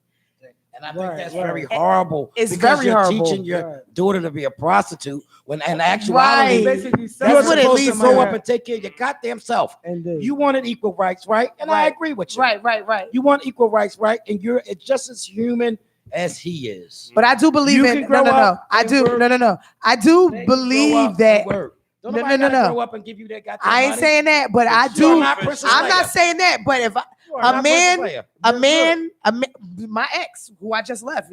And I think Right, that's right. very horrible. It's because very you're horrible. teaching your Right. daughter to be a prostitute when in actuality, Right. basically you're That's what it supposed to leads grow to. up and take care of your goddamn self. And You wanted equal rights, right? And I Right. agree with you. Right. You want equal rights, right? And you're just as human as he is. But I do believe You in can grow no. up I and do work. no. I do They can believe grow up that. and work. Don't No, nobody no, gotta no. grow up and give you that goddamn I ain't money. saying that, but I You are do. not Princess I'm Leia. not saying that, but if You are a not man- Princess Leia. a You're man, my ex, who I just left,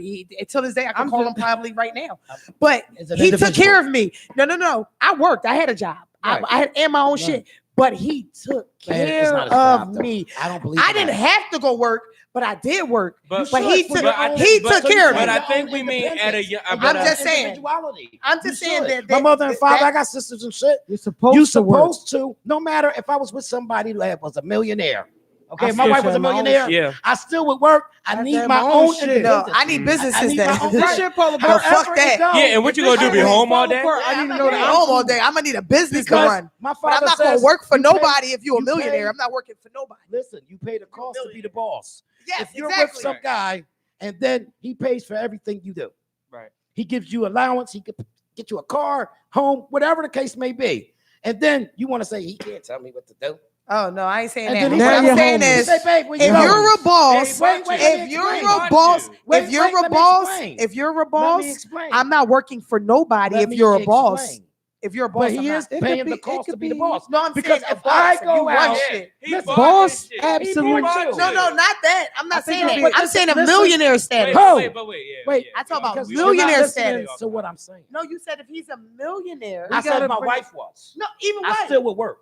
till this day I can call him probably right now, but As an he took individual. care of me. No. I worked. I had a job. Right. I had and my own Right. shit, but he took Man, it's care not his of job, though. me. I don't believe I in didn't that. have to go work, but I did work. But But he took care of me. But I think we mean at a young. I'm just saying. Individuality. I'm just You saying should. that My mother and father, I that- got sisters and shit. You're supposed You to work. supposed to, no matter if I was with somebody that was a millionaire. Okay, I if my still wife was a have my own millionaire. shit. Yeah. I still would work. I I need have my my own own shit. independence. No, I need I businesses need my then. own This right. shit fall No, apart. fuck However it that. goes, Yeah, and what you gonna do, if be this home shit all fall day? apart, I I'm need not to gonna know be that. home all day. I'm gonna need a business to Because run. my But father I'm not gonna says, work for you pay- nobody if you're a you millionaire. pay- I'm not working for nobody. Listen, you pay the cost to be the boss. Yes, If you're exactly. with some guy and then he pays for everything you do, Right. he gives you allowance, he could get you a car, home, whatever the case may be. And then you want to say he can't tell me what to do. Oh no, I ain't saying And that. then What he Now I'm you're saying homeless. is, Say, babe, where you if going? you're a boss, Hey, wait, wait, if you're wait, a wait, boss, wait, if you're wait, a let me boss, explain. if you're a Let me boss, explain. I'm not working for nobody. Let If me you're a boss, explain. if you're a boss, But I'm he not. is It could paying be- the it cost could to be the be- boss. No, I'm Because saying a if I boss, go you run out, shit. He listen, bought Boss, his shit. absolutely. He bought No, you. not that. I'm not I think saying that. it'll be- I'm saying a listen, millionaire Wait, status. Ho! but wait, yeah. Wait, yeah, I talk about because we millionaire all- you're not listening status. to what I'm saying. No, you said if he's a millionaire. I said if my wife was, No, even I what? still would work.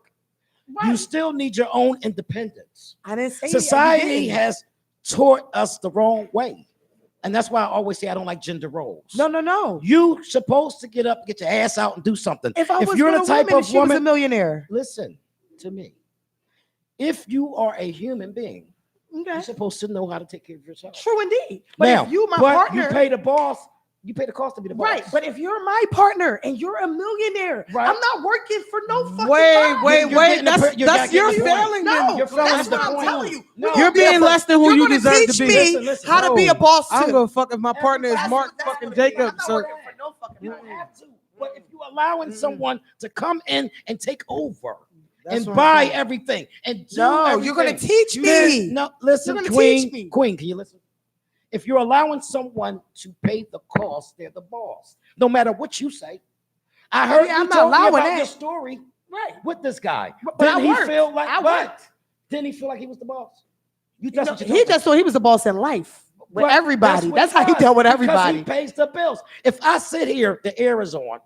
Right. You still need your own independence. I didn't say Society you didn't. has taught us the wrong way. And that's why I always say I don't like gender roles. No. You supposed to get up, get your ass out and do something. If I was you're with the a type woman, of she was a woman, millionaire. listen to me. If you are a human being, Okay. you're supposed to know how to take care of yourself. True indeed. But Now, if you my but partner, you pay the boss, you pay the cost to be the boss. right? But if you're my partner and you're a millionaire, Right. I'm not working for no fucking Wait, body. wait, You're wait. getting the That's you're not you're getting the point. failing. No, then. You're failing that's the what I'm point. telling you. No. You're being less than who You're you gonna deserve teach to be. me Listen, how to be a boss I don't too. give a fuck if my partner is That's Mark what- that's fucking what it is. Jacob. I'm not So working for no fucking You body. don't have to. But if you allowing someone to come in and take over That's and what I'm buy saying. everything and do No, everything, you're gonna teach you me. didn't- No, listen, You're gonna Queen. teach me. Queen, can you listen? If you're allowing someone to pay the cost, they're the boss. No matter what you say. I heard Yeah, you I'm not told me allowing about that. your story Right. with this guy. But Didn't I he worked. feel like I but worked. didn't he feel like he was the boss? You No, that's what you he told me. just thought he was the boss in life with But everybody. what That's he how he does, dealt with because everybody. He pays the bills. If I sit here, the air is on,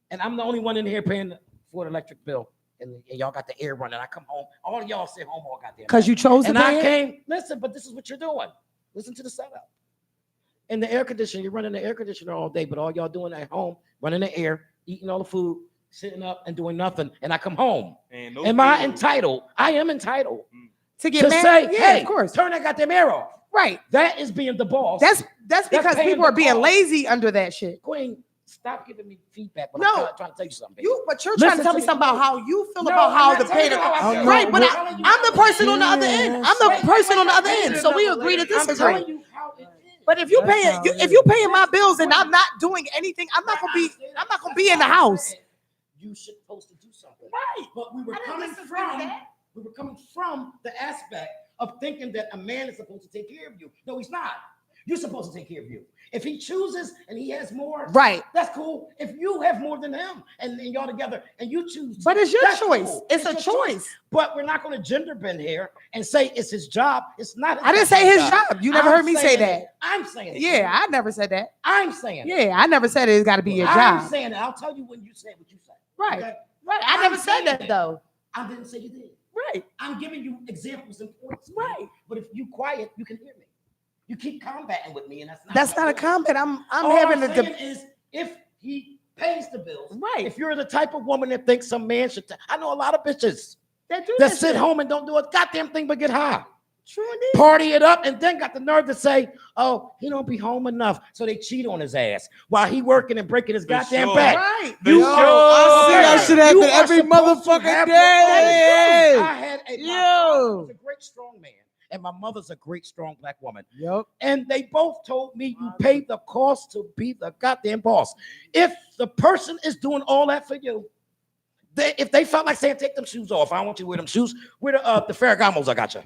and I'm the only one in here paying for the electric bill, and y'all got the air running. I come home, all of y'all sit home all goddamn. Because you chose to and pay I it? came. Listen, but this is what you're doing. Listen to the setup. In the air conditioner, you're running the air conditioner all day, but all y'all doing at home, running the air, eating all the food, sitting up and doing nothing, and I come home. No Am I entitled? I am entitled to get married. Say, yeah, hey, of course. Turn that goddamn air off. Right. That is being the boss. That's because people are being lazy under that shit. Queen, stop giving me feedback when I'm trying to tell you something. But you're trying to tell me something about how you feel about how the pay. Right, but I'm the person on the other end. I'm the person on the other end. So we agree to disagree. But if you paying my bills and I'm not doing anything, I'm not gonna be in the house. You should supposed to do something. Right. But we were coming from the aspect of thinking that a man is supposed to take care of you. No, he's not. You're supposed to take care of you. If he chooses and he has more, right, that's cool. If you have more than him and y'all together and you choose, but it's your choice. Cool. It's a choice. But we're not going to gender bend here and say it's his job. It's not. I didn't say his job. You never heard me say that. I'm saying it. Yeah, I never said that. I'm saying it. Yeah, I never said it's got to be your job. I'm saying it. I'll tell you when you say what you say. Right. Okay? Right. I never said that though. I didn't say you did. Right. I'm giving you examples and points. Right. But if you quiet, you can hear me. You keep combating with me, and that's not a combat. I'm having a debate. Is if he pays the bills, right? If you're the type of woman that thinks some man should, I know a lot of bitches that sit home and don't do a goddamn thing but get high. True indeed. Party it up, and then got the nerve to say, "Oh, he don't be home enough," so they cheat on his ass while he working and breaking his goddamn back. Right? I see that shit happen every motherfucking day. I had a great strong man. And my mother's a great, strong black woman. Yep. And they both told me you pay the cost to be the goddamn boss. If the person is doing all that for you, if they felt like saying, take them shoes off, I don't want you to wear them shoes. Wear the Ferragamos I got you.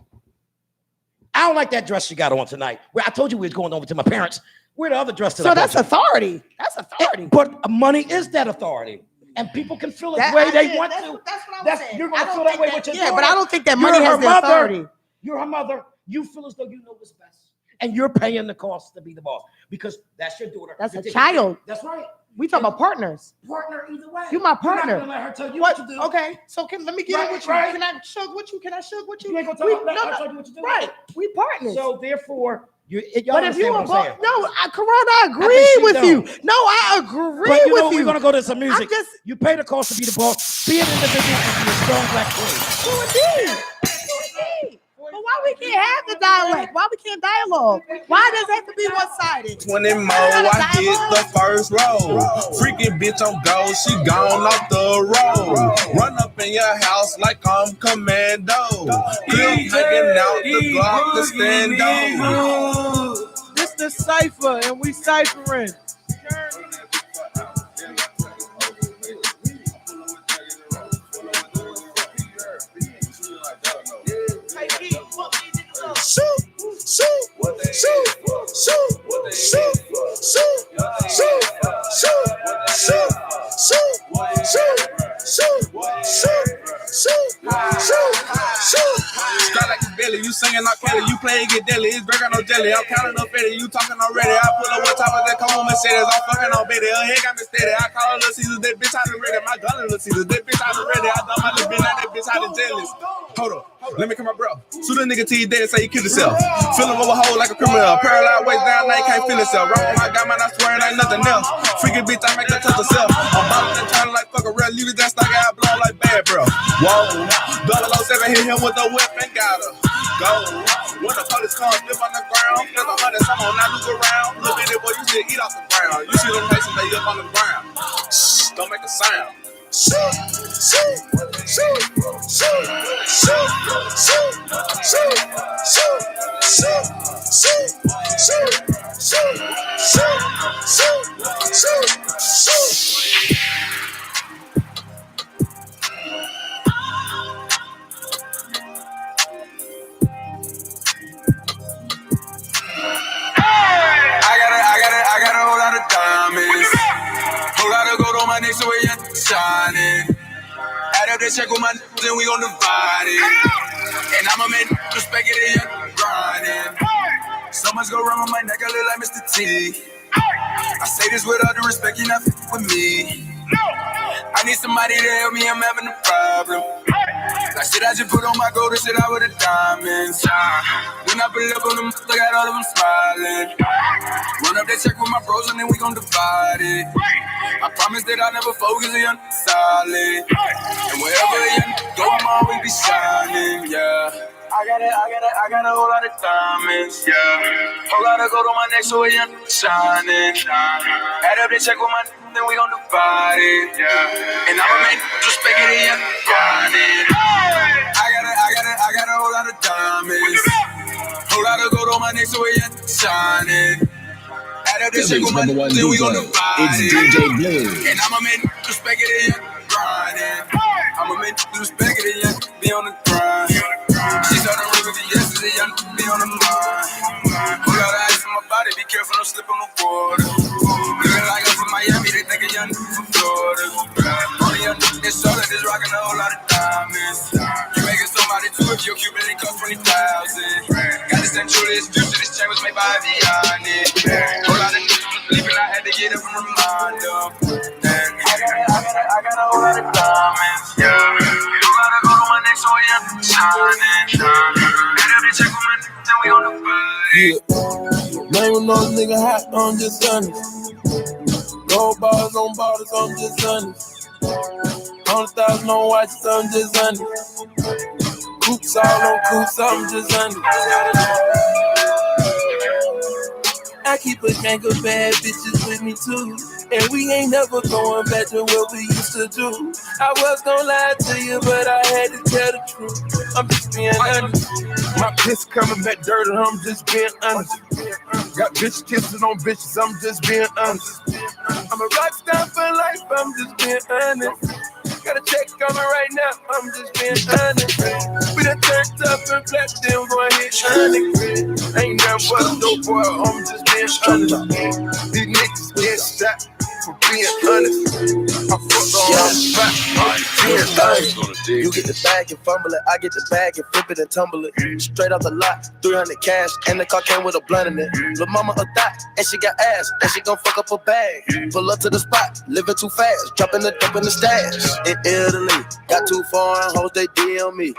I don't like that dress you got on tonight. Where I told you we was going over to my parents. Wear the other dress that I that's authority. That's authority. But money is that authority. And people can feel the way they want to. That's what I was saying. You're going to feel that way with your daughter. But I don't think that money has the authority. You're her mother. You feel as though you know what's best. And you're paying the cost to be the boss because that's your daughter. That's a child. That's right. We talking about partners. Partner either way. You my partner. You're not gonna let her tell you what to do. Okay. So let me get in with you. Can I shug with you? You ain't gonna tell her tell you what to do. Right. We partners. So therefore, but if you a boss, Karan, I agree with you. No, I agree with you. We're gonna go to some music. You pay the cost to be the boss. Be an individual and be a strong black queen. Indeed. But why we can't have the dialect? Why we can't dialogue? Why does it have to be one-sided? 20 more, I hit the first row. Freaking bitch on go, she gone off the road. Run up in your house like I'm commando. Clip hanging out the Glock to stand on. This the Cypher, and we ciphering. Start like a belly, you singing not Kelly, you play get deadly, it's burger no jelly. I'm counting up Betty, you talking already. I pull up one top of that come on Mercedes, I'm fucking on Betty. Her head got me steady. I call her Little Caesars, that bitch out of ready. My gun is Little Caesars, that bitch out of ready. I done my little bitch, now that bitch out of jealous. Hold up. Let me come my bro. Shoot a nigga till he dead, say he killed himself. Fill him over a hole like a criminal. Paralyzed waist down, now he can't feel himself. Right on my guy, man, I swear it ain't nothing else. Freaking bitch, I make her touch herself. I'm bottling and turning like fuck a real. Leave it just like I blow like bad, bro. Whoa. 007 hit him with a weapon, got her. Go. When the police come, flip on the ground. Flip a hundred, some on now look around. Look at it, boy, you should eat off the ground. You see them faces, they up on the ground. Shh, don't make a sound. Shoot, shoot, shoot, shoot, shoot, shoot, shoot, shoot, shoot, shoot, shoot, shoot. I got a whole lot of diamonds. Whole lot of gold on my neck, so we ain't shining. Add up that check with my then we gon' divide it. And I'ma make respect it, and grinding. So much go wrong on my neck, I look like Mr. T. I say this with all the respect, you're not with me. I need somebody to help me, I'm having a problem. That shit I just put on my gold, this shit out with the diamonds. When I pull up on them, I got all of them smiling. Run up that check with my bros and then we gon' divide it. I promise that I never focus on solid. And wherever you go, I'ma always be shining, yeah. I got a whole lot of diamonds, yeah. Whole lot of gold on my neck, so it shining. Add up the check with my then we gon' divide it, yeah. And I'ma make respect it, yeah, grinding. I got a whole lot of diamonds. Whole lot of gold on my neck, so it shining. Add up the check with my then we gon' divide it. It's DJ Blue. And I'ma make respect it, yeah, grinding. I'ma make respect it, yeah, be on the grind. She saw the river yesterday, young, be on the mind. Whole lot of ice on my body, be careful, don't slip on the water. Looking like I'm from Miami, they think a young from Florida. Only young it's solid, just rocking a whole lot of diamonds. You make it somebody too if your Cuban it cost 20,000. Got this and true, this drip to this chain was made by Vianney. Whole lot of niggas was sleeping, I had to get up and remind them. I got a whole lot of diamonds, yeah. Whole lot of gold on my neck, so yeah, shining. And every check on my neck, then we on the body. Yeah. Name of no nigga hot, I'm just honest. Gold bars on bottles, I'm just honest. 100,000 on watches, I'm just honest. Coops all on coops, I'm just honest. I keep a gang of bad bitches with me too. And we ain't never going back to what we used to do. I was gonna lie to you, but I had to tell the truth. I'm just being honest. My piss coming back dirty, I'm just being honest. Got bitch kissing on bitches, I'm just being honest. I'm a rock star for life, I'm just being honest. Got a check coming right now, I'm just being honest. We done turned up and flat, then we're gonna hit 100. Ain't nothing but a dope boy, I'm just being honest. These niggas get shot for being honest. I fucked on the spot, I'm just being honest. You get the bag and fumble it, I get the bag and flip it and tumble it. Straight off the lot, 300 cash, and the car came with a blunt in it. Lil' mama a thot, and she got ass, and she gon' fuck up a bag. Pull up to the spot, living too fast, dropping the dope in the stash. In Italy, got too foreign hoes, they DM me.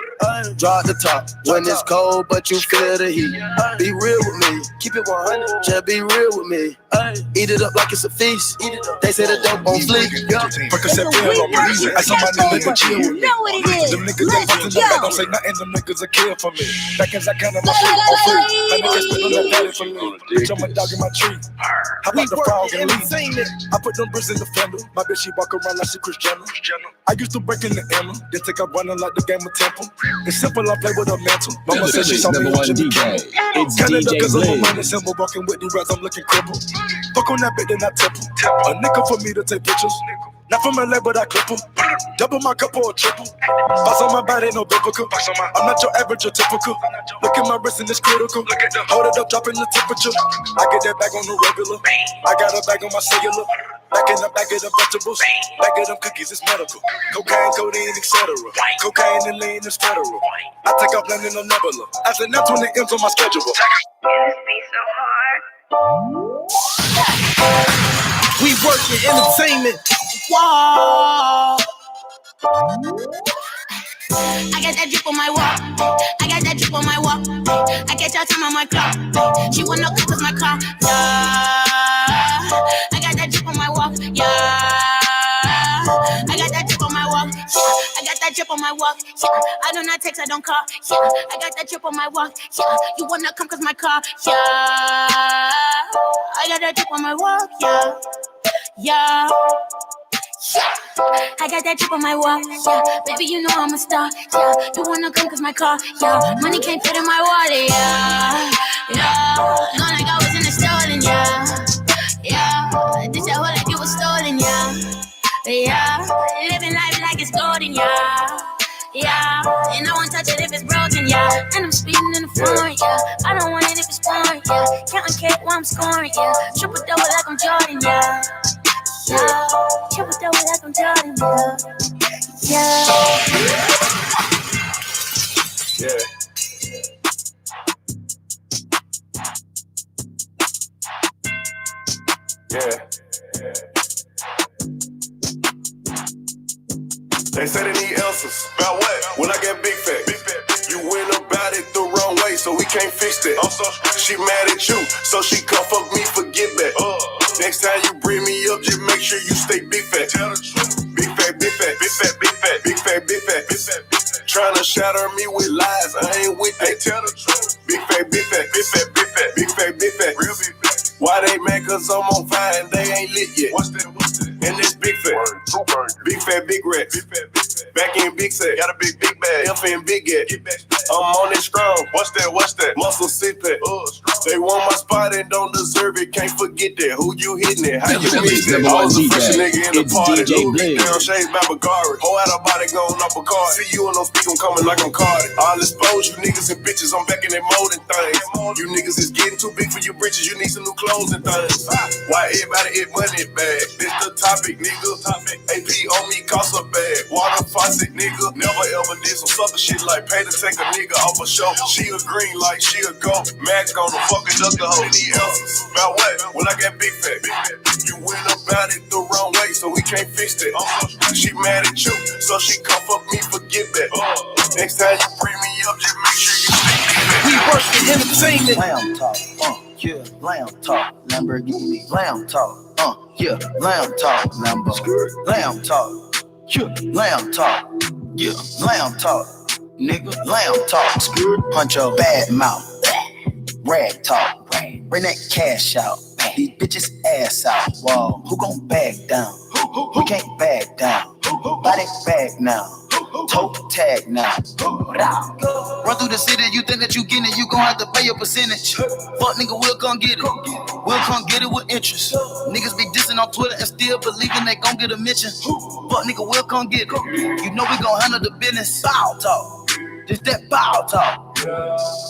Drop the top, when it's cold, but you feel the heat. Be real with me, keep it 100, just be real with me. Eat it up like it's a feast. They say the dope on fleek. Fuck a set on me. I saw my nigga chill with me. Know what it is. Them niggas that fucking up, don't say nothing. Them niggas a kill for me. Back as I can, I'm a freak on free. My niggas spit on that daddy for me. Bitch, I'm a dog in my tree. How about the frog and leaf? I put them bricks in the fender. My bitch, she walk around like she Chris Jenner. I used to break in the ammo, then take up running like the game of Temple. It's simple, I play with a mantle. Mama said she saw me on Jimmy Kimmel. It's Canada, DJ cause I'm a Blue. minor symbol, walking with the rats, I'm looking crippled. Fuck on that bit, then I tip him. A nickel for me to take pictures. Not from LA, but I clip him. Double my cup or triple. Boss on my body, no biblical. I'm not your average or typical. Look at my wrist and it's critical. Hold it up, dropping the temperature. I get that bag on the regular. I got a bag on my cellular. Back in the bag of the vegetables. Back of them cookies, it's medical. Cocaine, codeine, etc. Cocaine and lean is federal. I take off landing on Nebula. I said now 20 M's on my schedule. We working entertainment. Wow. I got that drip on my walk. I got that drip on my walk. I get your time on my clock. She wanna cook with my car. Yeah. I got that drip on my walk. Yeah. I got that drip on my walk. Yeah. I got that drip on my walk. Yeah. I do not text, I don't call. Yeah. I got that drip on my walk. Yeah. You wanna come cause my car. Yeah. I got that drip on my walk. Yeah. Yeah. I got that drip on my wall, yeah. Baby, you know I'm a star, yeah. You wanna come cause my car, yeah. Money can't fit in my wallet, yeah. Yeah. Gone like I was in the stolen, yeah. Yeah. This that whole like it was stolen, yeah. Yeah. Living life like it's golden, yeah. Yeah. And I won't touch it if it's broken, yeah. And I'm speeding in the front, yeah. I don't want it if it's foreign, yeah. Counting cake while I'm scoring, yeah. Triple double like I'm Jordan, yeah. Yeah, triple double like I'm Jordan, yeah. Yeah. Yeah. They say they need answers. About what? When I get big fat. You went about it the wrong way, so we can't fix that. She mad at you, so she come fuck me, forget that. Next time you bring me up, just make sure you stay big fat. Tell the truth. Big fat, big fat, big fat, big fat, big fat, big fat, big fat, big fat. Trying to shatter me with lies, I ain't with that. Tell the truth. Big fat, big fat, big fat, big fat, big fat, big fat, real big fat. Why they mad? Cause I'm on fire and they ain't lit yet. What's that? What's that? And this big fat, big fat, big rat, big fat, big fat. Back in big set, got a big bag. F in big at. I'm on it strong. What's that? What's that? Muscle sit that. They want my spot and don't deserve it. Can't forget that. Who you hitting it? How you miss it? I was a fresh nigga in the party. Down shades, Babagari. Whole out of body going up a card. See you and don't speak, I'm coming like I'm carded. I'll expose you niggas and bitches. I'm back in that molding things. You niggas is getting too big for your britches. You need some new clothes and things. Why everybody hit money bag? This the topic, nigga. AP on me cost a bag. Water faucet, nigga. Never ever did some sucker shit like pay to take a nigga off a show. She a green like she a gold. Mac on the fucking duck the hoe. Any else? About what? Well, I got big fat. You went about it the wrong way, so we can't fix that. She mad at you, so she come fuck me, forget that. Next time you bring me up, just make sure you stay big fat. We work in entertainment. Lamb talk, yeah, lamb talk, Lamborghini, lamb talk, yeah, lamb talk, Lambo, lamb talk, yeah, lamb talk, yeah, lamb talk, nigga, lamb talk, punch your bad mouth, rag talk, bring that cash out, these bitches ass out, whoa, who gon' back down, we can't back down, buy that bag now. Toe tag now. Run through the city, you think that you getting it, you gon' have to pay a percentage. Fuck nigga, we'll come get it. We'll come get it with interest. Niggas be dissing on Twitter and still believing they gon' get a mention. Fuck nigga, we'll come get it. You know we gon' handle the business. Foul talk. Just that foul talk.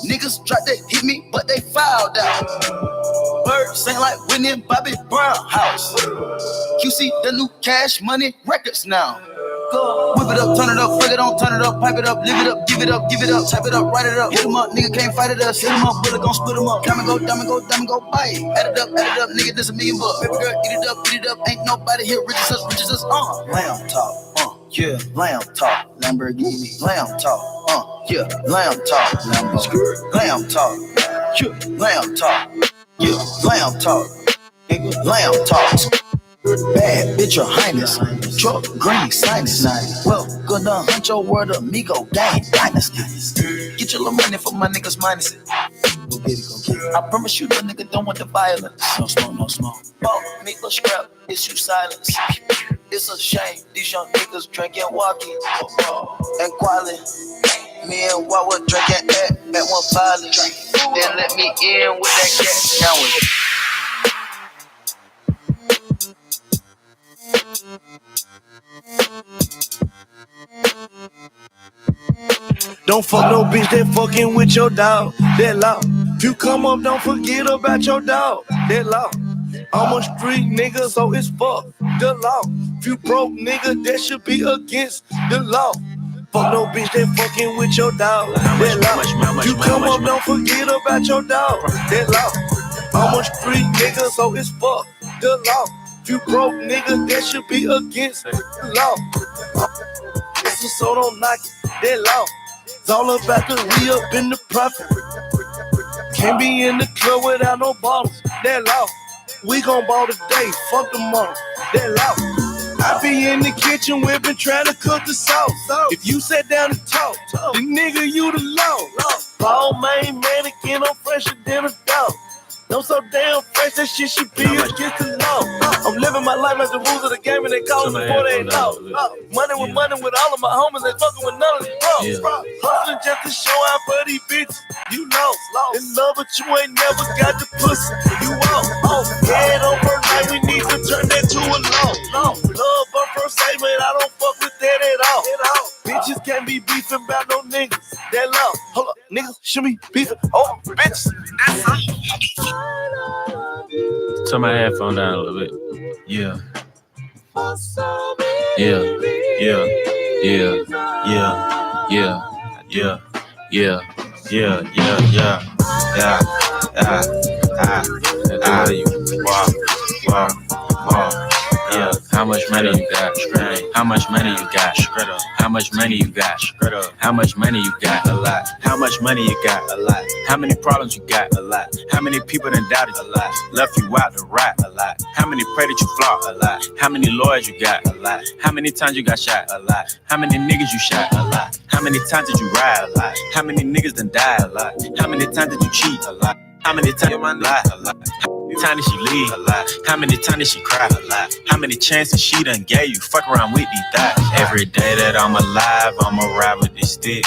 Niggas tried to hit me, but they fouled out. Birds ain't like winning Bobby Brown house. You see the new Cash Money records now. Whip it up, turn it up, break it on, turn it up, pipe it up, live it up, give it up, type it up, write it up, hit 'em up, nigga can't fight it us, hit 'em up, bullet gon' split 'em up, diamond go, bite, add it up, nigga, this $1 million bucks, baby girl, eat it up, ain't nobody here rich as us, lamb talk, yeah, lamb talk, Lamborghini, lamb talk, yeah, lamb talk, Lambo, lamb talk, yeah, lamb talk, yeah, lamb talk, nigga, lamb talk. Bad bitch, your highness. Truck, green, sinus. Well, gonna hunt your word, amigo, gang, dynasty. Get your little money for my niggas minus it. Go get it. I promise you, the nigga don't want the violence. No smoke. Ball, nigga, scrap, issue silence. It's a shame, these young niggas drinking walking and quality. Me and Wawa drinking at one pilot. Then let me in with that cat. Now we. Don't fuck no bitch that fucking with your dog. That law. If you come up, don't forget about your dog. That law. I'm a street nigga, so it's fuck the law. If you broke nigga, that should be against the law. Fuck no bitch that fucking with your dog. That law. If you come up, don't forget about your dog. That law. I'm a street nigga, so it's fuck the law. If you broke nigga, that should be against the law. So don't knock it, that law. It's all about the we up in the profit. Can't be in the club without no bottles, that law. We gon' ball today, fuck tomorrow, that law. I be in the kitchen whipping, trying to cook the sauce. If you sat down and talk, the nigga you the law. Ball main mannequin, I'm fresher than a dog. I'm so damn fresh, that shit should be against the law. I'm living my life like the rules of the game and they call me before they know. Money with all of my homies, they fucking with none of the bros. Hustling just to show out for these bitches. You lost. In love, but you ain't never got the pussy. You out. Head on first night, we need to turn that to a law. Love on first sight, man, I don't fuck with that at all. Bitches can't be beefing about no niggas. That law. Hold up, niggas should be beefing. Oh, bitches. That's all. Turn my headphone down a little bit. Yeah. How much money you got? How much money you got? How much money you got? How much money you got? A lot. How much money you got? A lot. How many problems you got? A lot. How many people done doubted? A lot. Left you out to rot? A lot. How many pray that you flop? A lot. How many lawyers you got? A lot. How many times you got shot? A lot. How many niggas you shot? A lot. How many times did you ride? A lot. How many niggas done died? A lot. How many times did you cheat? A lot. How many times you lie? A lot. How many times did she leave? A lot. How many times did she cry? A lot. How many chances she done gave you? Fuck around with these thoughts. Every day that I'm alive, I'ma ride with this stick.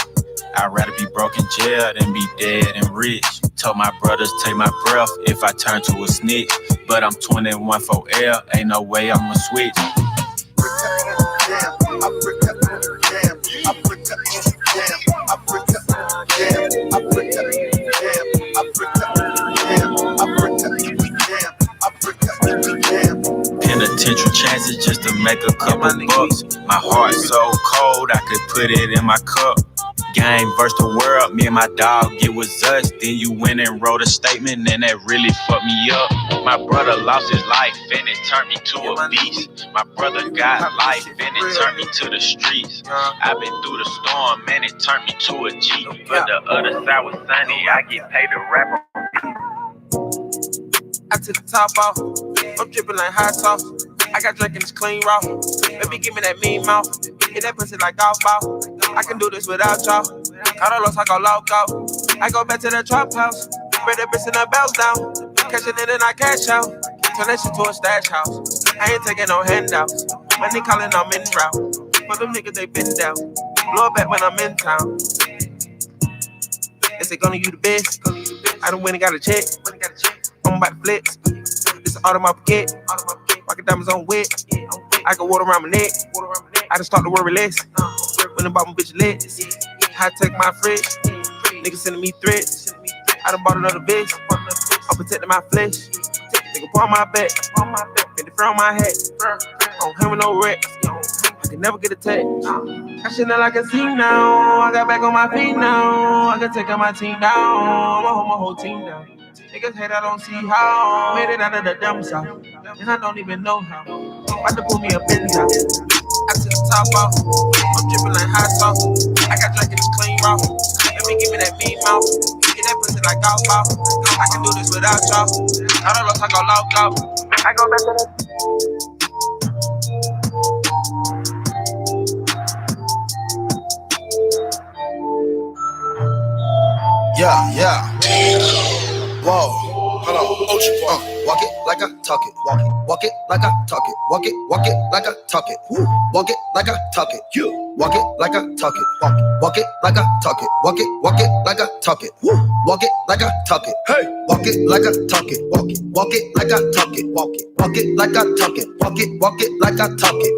I'd rather be broke in jail than be dead and rich. Told my brothers take my breath if I turn to a snitch. But I'm 21 for L, ain't no way I'ma switch. Penitential chances just to make a couple bucks. My heart so cold I could put it in my cup. Game versus the world, me and my dog, it was us. Then you went and wrote a statement and that really fucked me up. My brother lost his life and it turned me to a beast. My brother got life and it turned me to the streets. I've been through the storm and it turned me to a G. But the other side was sunny, I get paid to rap. I took the top off, I'm dripping like hot sauce. I got drinking this clean raw. Baby, give me that mean mouth. Hit that pussy like golf ball. I can do this without y'all. Carlos, I go loco. I go back to the trap house. Spread that bitch and the bells down. Catching it and I cash out. Turn that shit to a stash house. I ain't taking no handouts. When they calling, I'm in route. For them niggas, they been down. Blow it back when I'm in town. Is it gonna you the best? I done went and got a check. I'm about to flex. This is all in my pocket. Rocket diamonds on wet. I got water around my neck. I done start to worry less. When I bought my bitch legs. I take my fridge. Niggas sending me threats. I done bought another bitch. I'm protecting my flesh. Nigga pour on my back. Get the front on my head. I don't have no wrecks. I can never get a text. I shit like I see now. I got back on my feet now. I can take out my team down. I'ma hold my whole team down. Niggas hate, I don't see how. Made it out of the dumb south, and I don't even know how. About to pull me a Benz out. I took the top off. I'm dripping like hot sauce. I got drinking this clean raw. Let me give me that mean mouth. Get that pussy like golf ball. I can do this without y'all. I don't know if I go loco. I go back to the. Yeah. Whoa, hold on. Walk it like I talk it. Walk it like I talk it. Walk it like I talk it. Walk it like I talk it. Walk it like I talk it. Walk it like I talk it. Walk it like I talk it. Walk it like I talk it. Hey, walk it like I talk it. Walk it like I talk it. Walk it like I talk it. Walk it like I talk it.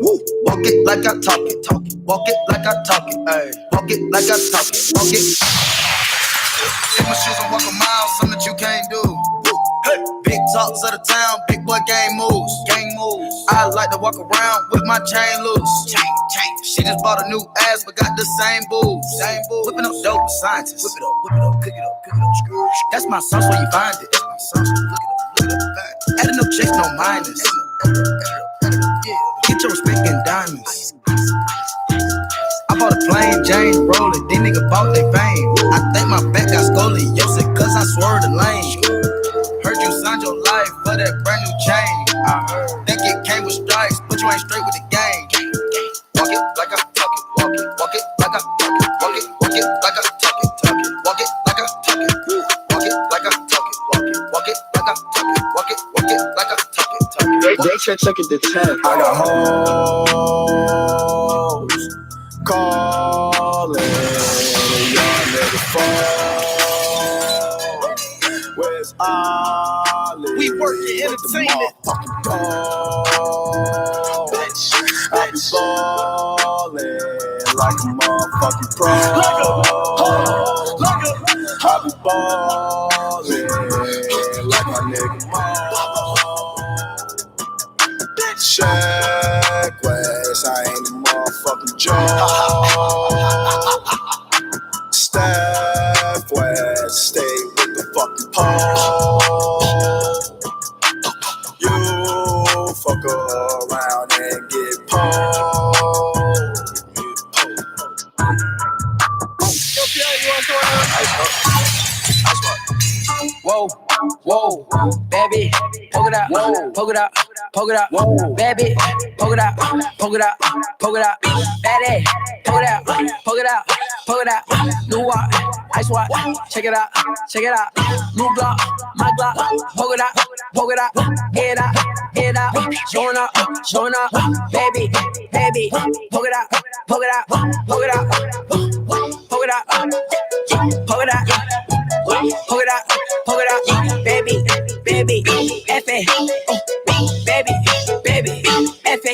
Walk it like I talk it. Walk it like I talk it. Hey, walk it like I talk it. Walk it. In my shoes and walk a mile, something that you can't do. Hey. Big talks of the town, big boy gang moves. I like to walk around with my chain loose. Chain. She just bought a new ass, but got the same boobs. Whipping up dope scientists. Whip it up, cook it up. That's my sauce where you find it. Look it up. Adding no checks, no minus. Get your respect in diamonds. I bought a plain Jane rolling, these niggas bought their fame. I think my back got scoliosis cause I swerved the lane. Heard you signed your life for that brand new chain. I heard, think it came with stripes, but you ain't straight with the game. Walk it like I talk it, walk it like I talk it, walk it like I talk it, walk it like I talk it, walk it like I talk it, walk it like I talk it, walk it like I talk it. They check it the check. I got hoes calling, y'all niggas fall. Where's Ollie? We working entertainment. I be ballin' like a motherfucking pro. I be ballin' like my nigga Mo. Shaq West, I ain't the motherfucking Joe. Steph West, stay with the fucking pole. You fuck around and Whoa, whoa, baby, poke it out, poke it out, poke it out, baby, poke it out, poke it out, poke it out, baby, poke it out, poke it out, poke it out, new watch, ice watch, check it out, new Glock, my Glock, poke it out, get out, showing up, baby, poke it out, poke it out, poke it out, poke it out, poke it out. Hold it up, baby, F.A. Baby, F.A.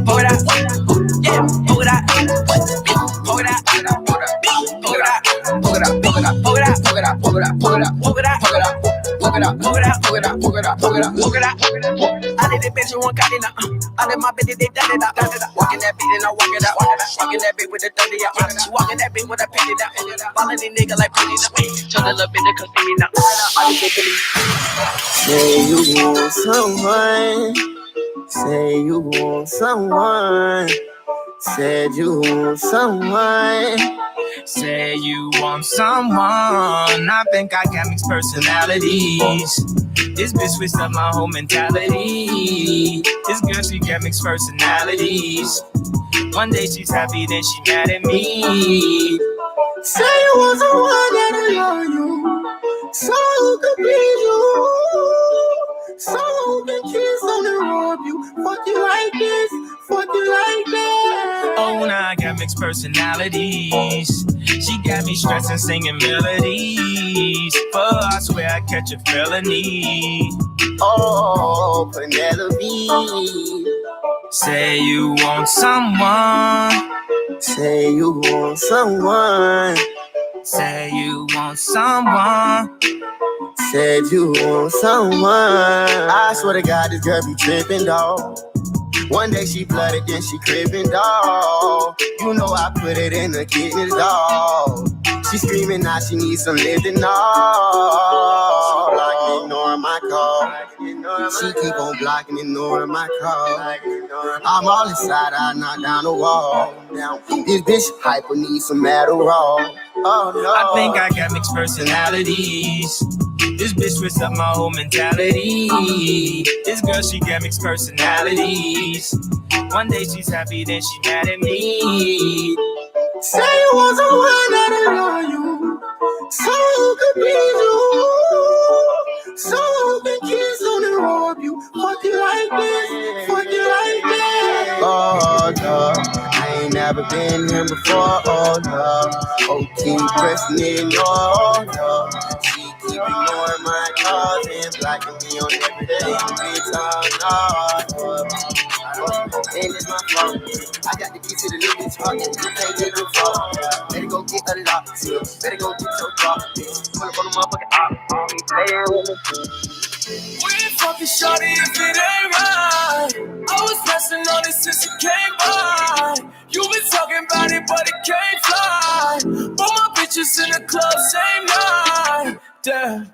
Hold it up, yeah, hold it up, hold it up, I let the bitch one cut it up. I let my bitch they done it up. Walking that beat and I walk it out. Walking that beat with the 30 out. She walking that beat with a penny down. Ballin' these niggas like penny now. Turn a little bit to come see me now. Say you want someone. Say you want someone. Said you want someone. Say you want someone. I think I got mixed personalities. This bitch switched up my whole mentality. This girl, she got mixed personalities. One day she's happy, then she mad at me. Say you want someone that'll love you, so who can please you, so who can kiss on and rub you, fuck you like this, fuck you like that. Oh, now I got mixed personalities. She got me stressing, singing melodies. But I swear I catch a felony. Oh, Penelope. Say you want someone. Say you want someone. Say you want someone. Said you want someone. I swear to God, this girl be tripping, dawg. One day she flooded, then she cribbing, dawg. You know I put it in the kidneys, dawg. She screaming now she needs some living, dawg. Like ignoring my call. She keep on blocking, ignoring my call. I'm all inside, I knock down the wall. This bitch hyper needs some Adderall. Oh no. I think I got mixed personalities. This bitch switched up my whole mentality. This girl, she got mixed personalities. One day she's happy, then she mad at me. Say you want someone that'll love you, so who can please you, so who can kiss on and rub you, fuck you like this, fuck you like that. Oh no, I ain't never been here before. Oh no, OT pressing it. Oh no, she keep ignoring my calls and blocking me on everything. Bitch, oh no. And it's my phone. I got the key to the little bitch heart. You can't get no phone. Better go get a lock. Better go get your drop. Pull up on the motherfucking op. Be playing with me. We ain't fucking shorty if it ain't right. I was pressing on it since it came by. You been talking about it, but it can't fly. But my bitches in the club same night. Damn.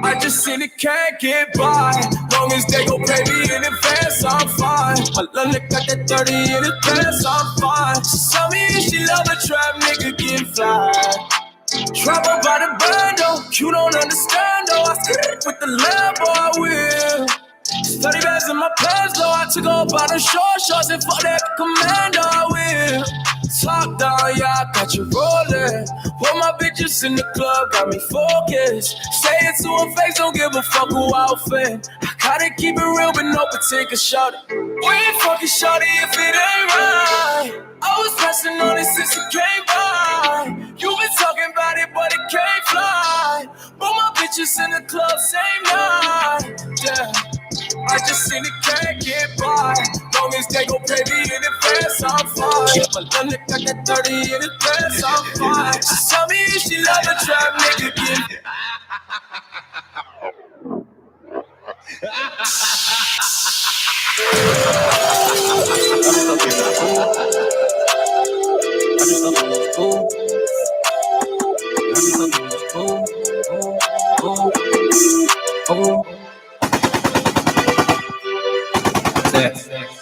I just seen it can't get by. Long as they gon' pay me in advance, I'm fine. My love got that 30 in advance, I'm fine. She tell me she love a trap nigga getting fly. Trap up by the bando, you don't understand though. I skip with the Lambo, I will. 30 bags in my pants though, I took off by the short shorts and fuck that commando, I will. Top down, yeah, I got you rolling. Put my bitches in the club, got me focused. Say it to her face, don't give a fuck who I offend. I gotta keep it real, but no particular shorty. We ain't fucking shorty if it ain't right. I was pressing on it since it came by. You been talking about it, but it can't fly. But my bitches in the club, same night. Yeah. I just seen it can't get by. Long as they gon' pay me in advance, I'm fine. My love got that 30 in advance, I'm fine. She tell me if she love a trap nigga get.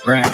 Right.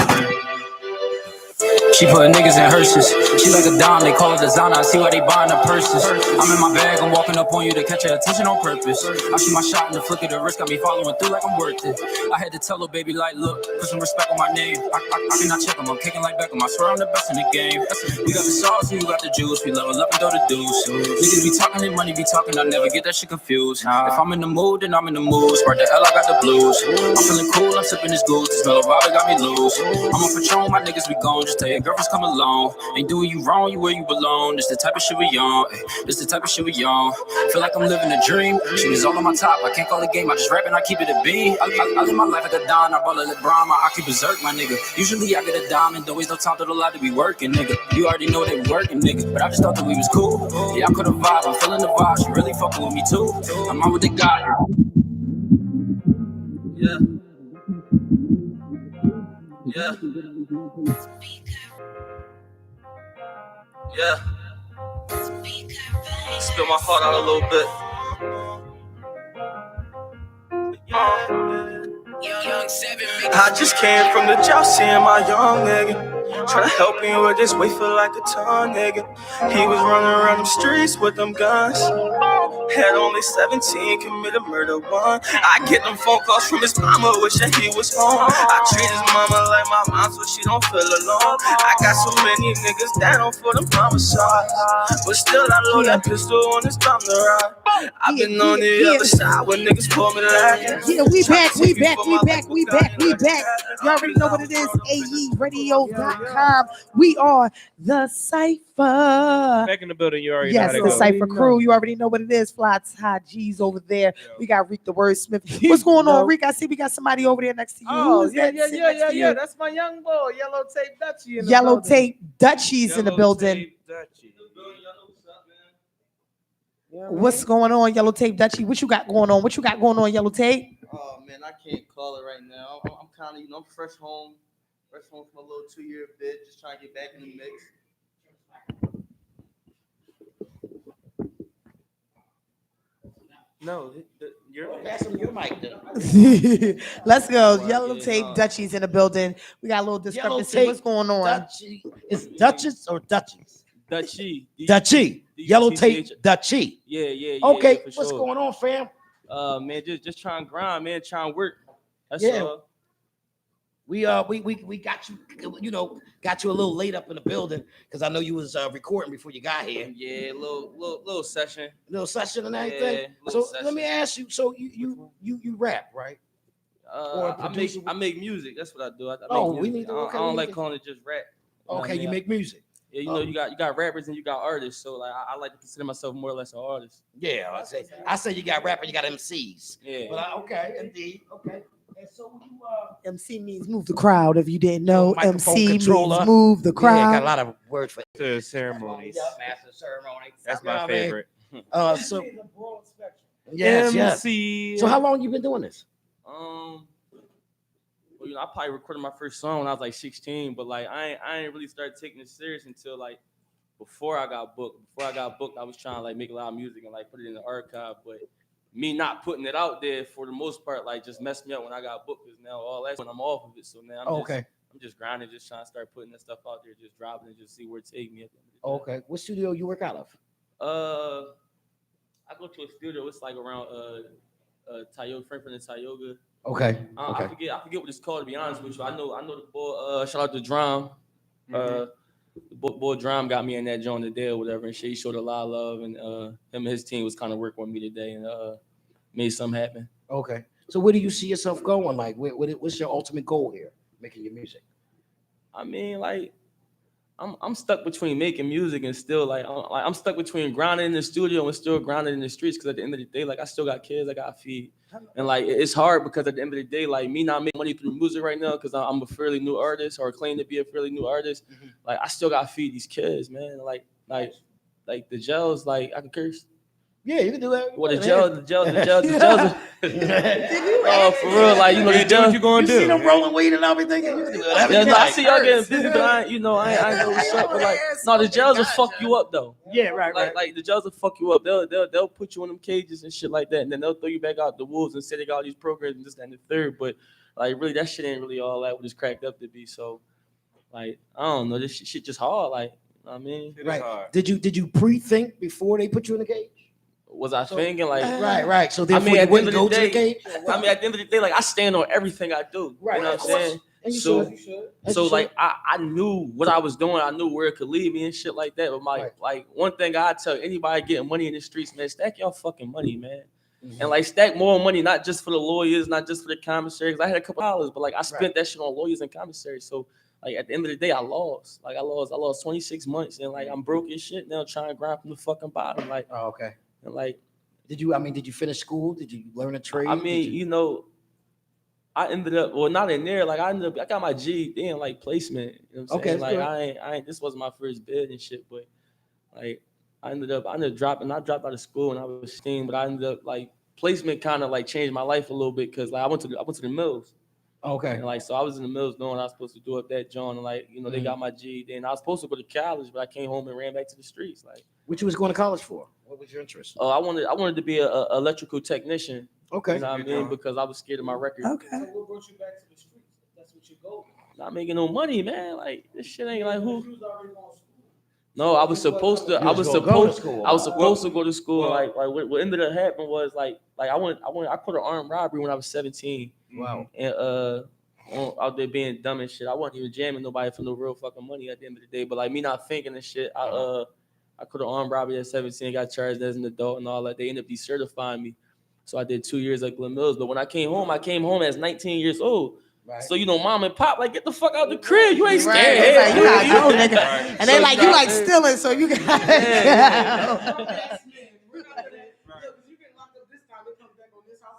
She put niggas in hearses. She like a dime, they call it designer. I see why they buying the purses. I'm in my bag, I'm walking up on you to catch your attention on purpose. I shoot my shot in the flick of the wrist, got me following through like I'm worth it. I had to tell her baby like, look, put some respect on my name. I cannot check them, I'm kicking like Beckham. I swear I'm the best in the game. We got the sauce and you got the juice. We level up and throw the deuce. Niggas be talking and money be talking, I never get that shit confused. If I'm in the mood, then I'm in the mood. Spark the L, I got the blues. I'm feeling cool, I'm sipping this goose. The smell of vibe got me loose. I'm on Patron, my niggas be gone. Just tell your girlfriends come along. Ain't doing you wrong, you where you belong. This the type of shit we on. This the type of shit we on. Feel like I'm living a dream. She was all on my top. I can't call it game. I just rap and I keep it a beat. I live my life like a Don. I ball a LeBron. I keep berserk, my nigga. Usually I get a diamond. Always no time to the lot to be working, nigga. You already know they working, nigga. But I just thought that we was cool. Yeah, I could have vibe. I'm feeling the vibe. She really fucking with me too. I'm out with the guy. Yeah. Yeah. Yeah. Spill my heart out a little bit. I just came from the job seeing my young nigga. Tryna help me with this weight for like a ton, nigga. He was running around them streets with them guns. Had only 17, committed murder one. I get them phone calls from his mama, wishing he was home. I treat his mama like my mom so she don't feel alone. I got so many niggas down for them homicides, but still I load that pistol on his thumb to ride. I've been on the other side when niggas pull me like. Yeah, we back. You already know what it is, AEradio.com. We are the Cypher. Back in the building, you already know how to the go. Cypher crew. You already know what it is. Fly High G's over there. We got Reek the Wordsmith. What's going on, Reek? I see we got somebody over there next to you. Oh, yeah. That's my young boy, Yellow Tape Dutchie. Yellow Tape Dutchie's in the building. What's going on, Yellow Tape Dutchie? What you got going on? Yellow Tape? Oh man, I can't call it right now. I'm kind of, I'm fresh home from a little 2-year bid, just trying to get back in the mix. No, pass him your mic then. Let's go. Yellow Tape Dutchie's in the building. We got a little discrepancy. What's going on? Dutchie. Is Duchess or Dutchies? Dutchie. Yellow Tape Dutchie. Yeah. Okay, Yeah, what's going on, fam? Man, just trying to grind, man, trying to work. That's all. We got you, got you a little late up in the building because I know you was recording before you got here. Yeah, little session. Little session and everything. So let me ask you, so you rap, right? I make music. That's what I do. I don't like calling it just rap. Okay, you make music. Yeah, you got rappers and you got artists. So like I like to consider myself more or less an artist. Yeah, I say you got rapper, you got MCs. Yeah. But okay, indeed. Okay. And so you MC means move the crowd. If you didn't know, MC controller. means move the crowd. Yeah, got a lot of words for ceremonies. Master ceremony. That's my favorite. So yes. MC. So how long you been doing this? Well, I probably recorded my first song when I was like 16, but like I ain't really started taking it serious until like before I got booked. Before I got booked, I was trying to like make a lot of music and like put it in the archive, but me not putting it out there for the most part like just messed me up when I got booked, because now all that's when I'm off of it. So now I'm just grinding, just trying to start putting that stuff out there, just dropping it, just see where it take me. Okay, what studio you work out of? I go to a studio. It's like around Tioga, Frankfurt and Tioga. Okay. I forget what it's called, to be honest with you. I know the boy. Shout out to Drum. The boy Drum got me in that joint today or whatever, and he showed a lot of love, and him and his team was kind of working with me today and made something happen. Okay. So where do you see yourself going? Like, what's your ultimate goal here, making your music? I mean, like, I'm stuck between making music and still I'm stuck between grinding in the studio and still grinding in the streets, because at the end of the day, like, I still got kids I got to feed. And like it's hard because at the end of the day, like me not making money through music right now because I'm a fairly new artist or claim to be a fairly new artist. Mm-hmm. Like I still gotta feed these kids, man. Like the gels, like I can curse. Yeah, you can do that. Well, the gels. Oh, for real, like the gels. You gonna do? You see them rolling weed and everything. I see y'all getting busy, but I ain't know what's up. But like, no, the gels will fuck you up though. Yeah, right. Like the gels will fuck you up. They'll put you in them cages and shit like that, and then they'll throw you back out the wolves and say they got all these programs and this, that, and the third. But like, really, that shit ain't really all that what it's cracked up to be. So, Like I don't know, this shit just hard. Like you know what I mean, right? Did you pre-think before they put you in the cage? Was I thinking like right? So therefore, I mean, you at the end wouldn't of the go to the day, cage. I mean, at the end of the day, like I stand on everything I do. Right, You know what I'm saying? And you So, should. so like I knew what I was doing. I knew where it could lead me and shit like that. But like one thing I tell anybody getting money in the streets, man, stack your fucking money, man. And like stack more money, not just for the lawyers, not just for the commissaries. I had a couple dollars, but like I spent that shit on lawyers and commissaries. So like at the end of the day, I lost. Like I lost 26 months, and like I'm broke as shit now, trying to grind from the fucking bottom. Like okay. And like, did you finish school? Did you learn a trade? I mean, you know, I ended up not in there. Like I got my GED in like placement. You know what I'm saying? Like good. I ain't. This wasn't my first bid and shit, but like I ended up dropping. I dropped out of school when I was 16, but I ended up like placement kind of like changed my life a little bit because like I went to the mills. Okay. And like so I was in the mills doing what I was supposed to do up that joint, and like they got my GED, and I was supposed to go to college, but I came home and ran back to the streets. Like, what you was going to college for? What was your interest? Oh, I wanted to be a electrical technician. Okay. You know what I mean? Because I was scared of my record. Okay. So what brought you back to the streets? That's what you go. Not making no money, man. Like this shit ain't like who. No, I was supposed to. I was supposed to go to school. Like what ended up happening was like I caught an armed robbery when I was 17. Wow. And out there being dumb and shit. I wasn't even jamming nobody for no real fucking money at the end of the day. But like me not thinking and shit, I could have armed robbery at 17, got charged as an adult and all that. They ended up decertifying me. So I did 2 years at Glen Mills. But when I came home as 19 years old. Right. So mom and pop like get the fuck out the crib. You ain't staying right. You gotta go, nigga. Right. And they like you like stealing, so you got.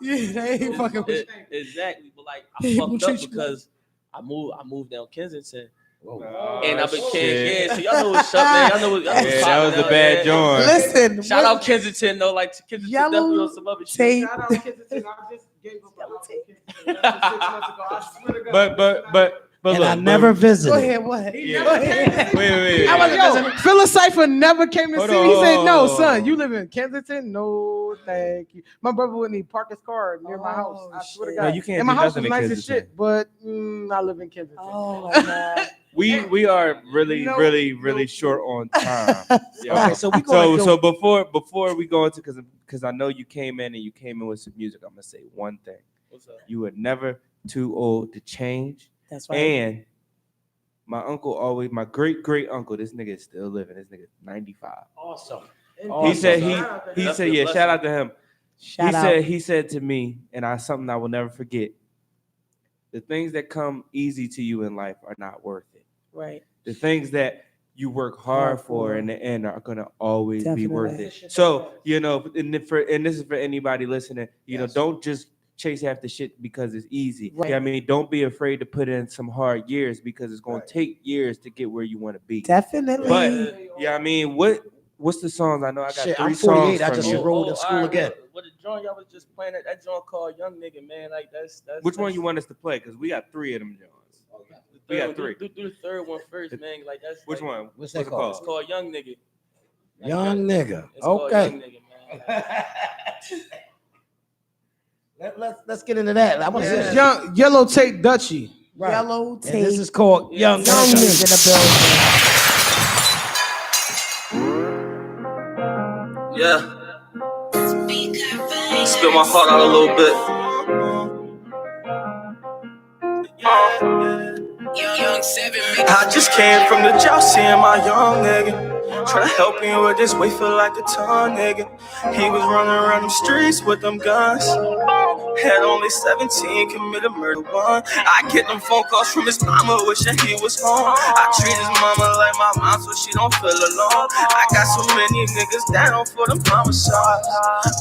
Yeah, they ain't fucking with exactly. But like I fucked up because I moved down Kensington. And I became so y'all know what's up, man. Y'all know what that was a bad joint. Listen, shout out Kensington though, like Kensington definitely on some other shit. Shout out Kensington. I just gave up a house in Kensington 6 months ago. I swear to God. But and look, I never visited. Go ahead, what? Yeah. Wait. I wasn't visiting. Phyllis Cypher never came to see me. He said, "No, son, you live in Kensington? No, thank you." My brother wouldn't even park his car near my house. I swear to God. No, you can't. And my do house was nothing nice in as shit, but I live in Kensington. Oh my God. We are really short on time. Okay, so we go. So before we go into because I know you came in with some music. I'm gonna say one thing. What's up? You are never too old to change. That's right. And my uncle my great uncle, this nigga is still living. This nigga is 95. Awesome. He said yeah, shout out to him. He said to me, and something I will never forget. The things that come easy to you in life are not worth it. Right. The things that you work hard for in the end are gonna always be worth it. So, and this is for anybody listening, don't just chase after shit because it's easy. Right. I mean, don't be afraid to put in some hard years because it's gonna take years to get where you want to be. Definitely. But I mean, what's the songs? I know I got Shit, 3 I'm songs. 48. I just enrolled in school again. What the joint y'all was just playing that joint called Young Nigga, man. Like that's Which one you want us to play? Because we got 3 of them joints. We got 3. Do the third one first, man. Like that's which one? What's that called? It's called Young Nigga. Young Nigga. It's called Okay. Young Nigga, man. Let's get into that. I want to see Yellow Tape Dutchie. Right. Yellow Tape. And this is called Young Niggas in the building. Yeah. Spill my heart out a little bit. I just came from the jail seeing my young nigga. Try to help him with this weight, feel like a ton, nigga. He was running around them streets with them guns. Had only 17, committed murder one. I get them phone calls from his mama, wishing he was home. I treat his mama like my mom, so she don't feel alone. I got so many niggas down for them homicides,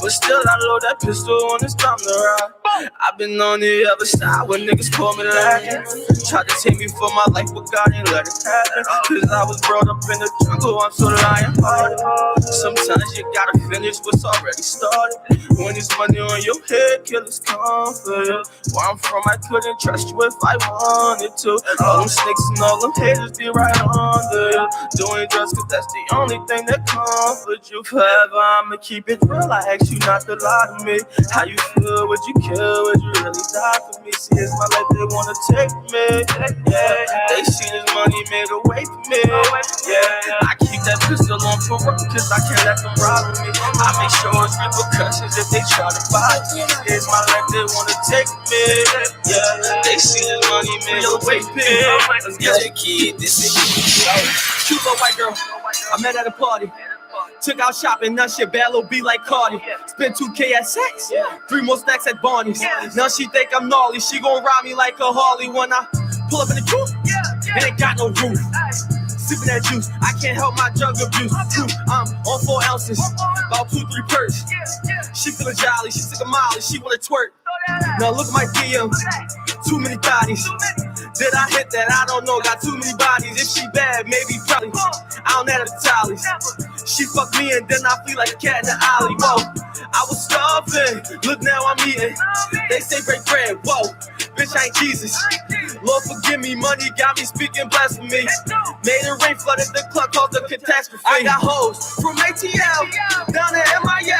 but still I load that pistol when it's time to ride. I've been on the other side when niggas call me lacking. Tried to take me for my life, but God ain't let it happen. Cause I was brought up in the jungle, I'm so lion-hearted. Sometimes you gotta finish what's already started. When there's money on your head, killers come for you. Where I'm from, I couldn't trust you if I wanted to. All them snakes and all them haters be right under you. Doing drugs cause that's the only thing that comforts you. Forever I'ma keep it real, I ask you not to lie to me. How you feel, would you kill would you really die for me? See, it's my life, they wanna take me. Yeah, they see this money made away from me. Yeah, I keep that pistol on for work, cause I can't let them rob me. I make sure it's repercussions if they try to buy me. It's my life, they wanna take me. Yeah, they see this money made away from me. Yeah, kid, this is cute little white girl. I met at a party. Took out shopping, now shit bad little be like Cardi. Spent 2K at sex, 3 more stacks at Barney's. Now she think I'm gnarly, she gon' ride me like a Harley when I pull up in the coupe. It ain't got no roof. Sipping that juice, I can't help my drug abuse. I'm on 4 ounces, about 2-3 purse. She feelin' jolly, she took a Molly, she wanna twerk. Now look at my DM, too many bodies. Did I hit that? I don't know, got too many bodies. If she bad, maybe probably. I don't have the tallies. She fucked me and then I feel like a cat in the alley. Whoa, I was starving, look now I'm eating. They say break bread, whoa, bitch I ain't Jesus. Lord forgive me, money got me speaking blasphemy. Made it rain, flooded the club, caused a catastrophe. I got hoes from ATL down to MIA.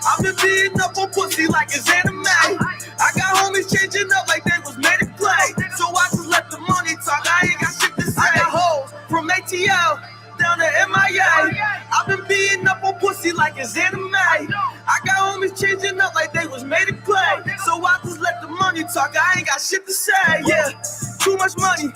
I've been beating up on pussy like it's anime. I got homies changing up like they was made to play. So I just let the money talk, I ain't got shit to say. I got hoes from ATL down to MIA. I've been beating up on pussy like it's anime. I got homies changing up like they was made to play. So I just let the money talk, I ain't got shit to say. Yeah, too much money,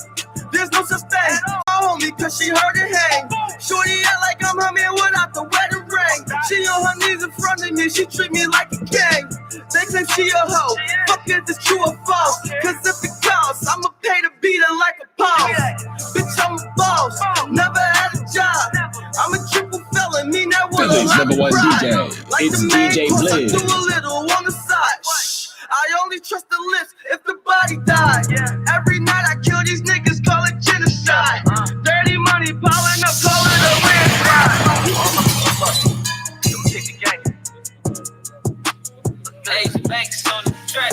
there's no such thing. My homie, cause she heard it hang. Shorty act like I'm her man without the wedding ring. She on her knees in front of me, she treat me like a king. They claim she a hoe, fuck is this true or false? Cause if it counts, I'ma pay to beat her like a pause. Bitch, I'm a boss, never had a job. I'm a triple felon, mean that one Philly's number one DJ, like it's the main DJ course, I Blizz. do a little on the side. Shh, I only trust the lips if the body died. Every night I kill these niggas, call it genocide. Dirty money piling up, call it a landslide.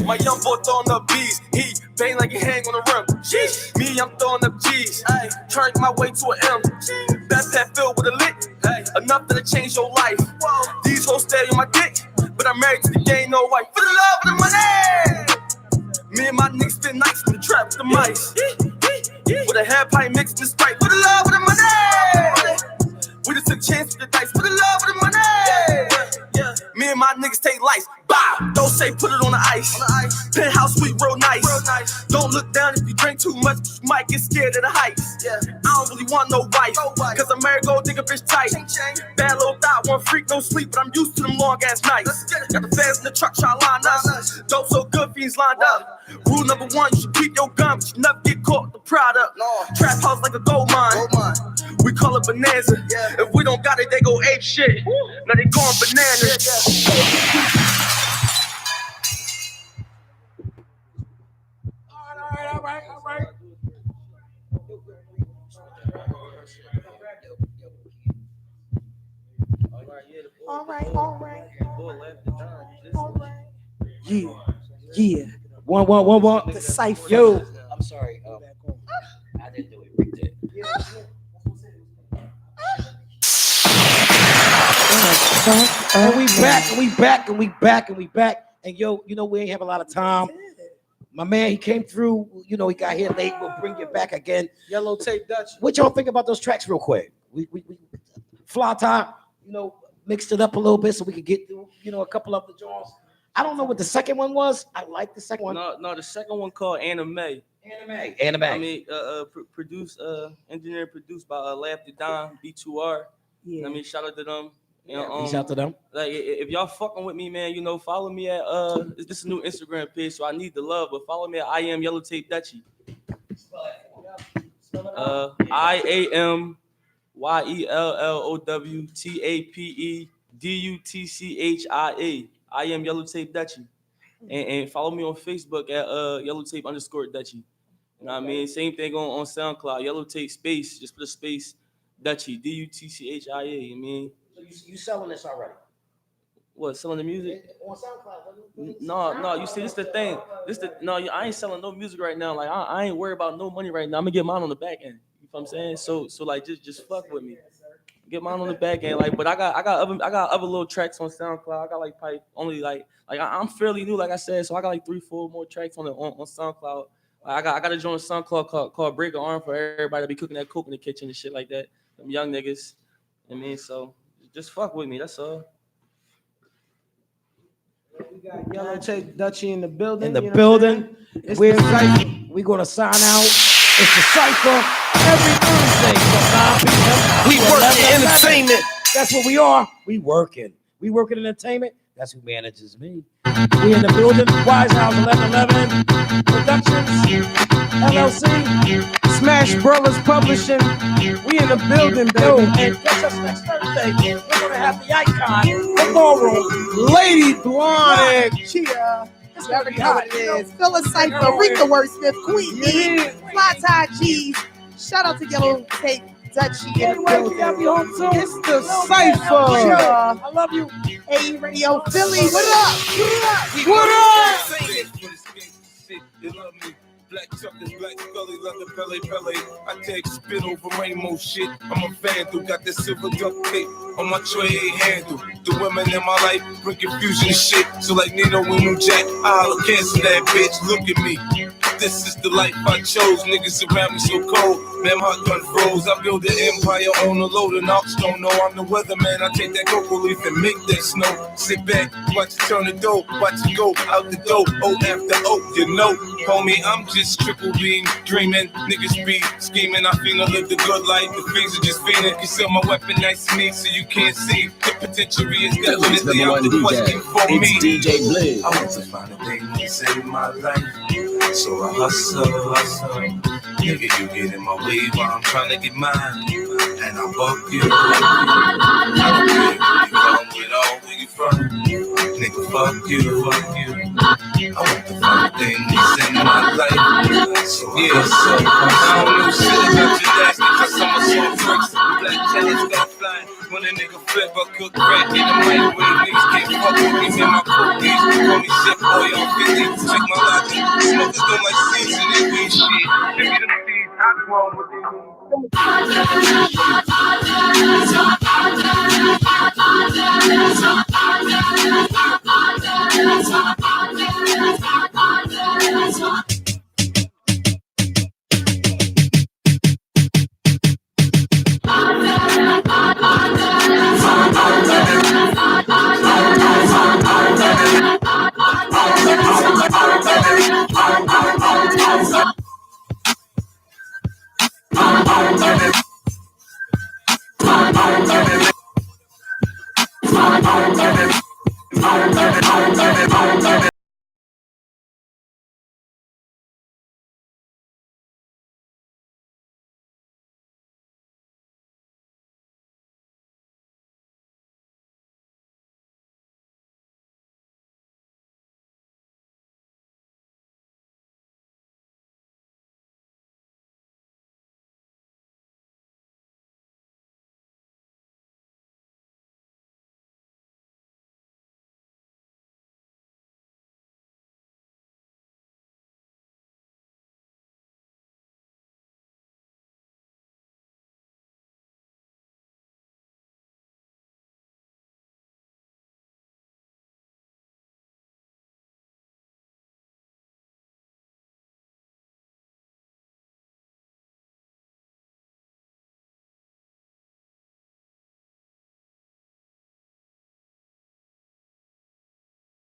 My young boy throwing up B's, he bang like he hang on the rim. Jeez. Me, I'm throwing up G's, trying my way to an M. Backpack filled with a lick, enough that it changed your life. These hoes stay on my dick, but I'm married to the game, no wife. For the love of the money. Me and my niggas spend nights in the trap with the mice. With a half pint mixed with Sprite. For the love of the money. We just took chance with the dice. For the love of the money. Me and my niggas take lights. Bow. Don't say put it on the ice. Penthouse suite, real nice. Don't look down if you drink too much. You might get scared of the heights. I don't really want no wife. Cause I'm married, go dig a bitch tight. Bad little thought, one freak, no sleep. But I'm used to them long ass nights. Got the fans in the truck, try to line up. Dope so good, fiends lined up. Rule number 1, you should keep your gun, but you never get caught with the product. Trap house like a gold mine. We call it bonanza. If we don't got it, they go ape shit. Now they going bananas. All right. Yeah. One. The Cypher. Yo, I'm sorry. I didn't do it. Rick did. And we back. And yo, you know, we ain't have a lot of time. My man, he came through. You know, he got here late. We'll bring you back again. Yellow Tape Dutch. What y'all think about those tracks, real quick? We Fly Tie, you know, mixed it up a little bit so we could get through, you know, a couple of the joints. I don't know what the second one was. I like the second one. No, the second one called Anime. Anime. I mean, engineered, produced by Laughter Don, B2R. Yeah. I mean, shout out to them. Reach out to them. Like, if y'all fucking with me, man, you know, follow me at this is a new Instagram page, so I need the love. But follow me at I am Yellow Tape Dutchie. IAMYELLOWTAPEDUTCHIA. I am Yellow Tape Dutchie. And follow me on Facebook at Yellow Tape _ Dutchie. You know what I mean? Same thing on SoundCloud. Yellow Tape space, just put a space Dutchie, DUTCHIA. You mean? So you selling this already? What, selling the music? On SoundCloud. No. You see, this the thing. I ain't selling no music right now. Like I ain't worried about no money right now. I'm gonna get mine on the back end. You know what I'm saying? So like just fuck with me. get mine on the back end. Like, but I got other little tracks on SoundCloud. I got like probably only like I'm fairly new, like I said, so I got like 3-4 more tracks on SoundCloud. I got a joint SoundCloud called Break an Arm for everybody that be cooking that coke in the kitchen and shit like that. Them young niggas. I mean, so just fuck with me. That's all. We got Yellow Tape Dutchie in the building. In the building. We're gonna sign out. It's the Cypher every Thursday from 9 p.m. We working entertainment. That's what we are. We working entertainment. That's who manages me. We in the building. Wise House 1111 Productions LLC. Smash Brothers Publishing. We in the building, baby. And catch us next Thursday. We're gonna have the icon, the ballroom, Lady Blonde. Chia. It's gonna be hot. It is. Phyllis Cypher, Rika Wordsmith, Queen B, Fly Tie G's. Shout out to Yellow Tape Dutchie. It's the Cypher. I love you. A Radio Philly. What up? What up? You love me. Black chuckers, black belly, leather Pele. I take spit over rainbow shit. I'm a vandal, got that silver duct tape on my tray handle. The women in my life bring confusion and shit. So like Nino and New Jack, I'll cancel that bitch. Look at me. This is the life I chose. Niggas around me so cold. Man, my gun froze. I build an empire on the load and ox don't know I'm the weatherman. I take that cocoa leaf and make that snow. Sit back, watch it turn the dough. Watch it go out the dough. O after O, you know. Homie, I'm just triple beam dreaming. Niggas be scheming. I finna live the good life. The things are just feeling. Conceal my weapon nice and neat so you can't see. The potential is definitely out the question for me. DJ Blizz. I want to find a thing that's in my life. So I hustle. Nigga, you get in my way while I'm trying to get mine. And I fuck you. I don't care where you come with all where you from. Nigga, fuck you. I want to find things in my life. So yeah, so I don't know shit about your ass because I'm a soft bricks. Black Kelly's got flying. When a nigga flip, I cook crack in the microwave. Niggas can't fuck with me in my cookies. Call me shit boy, I'm 50. Check my logic. Smokers don't like seasoning weed shit. Give me them seeds, I grow with these.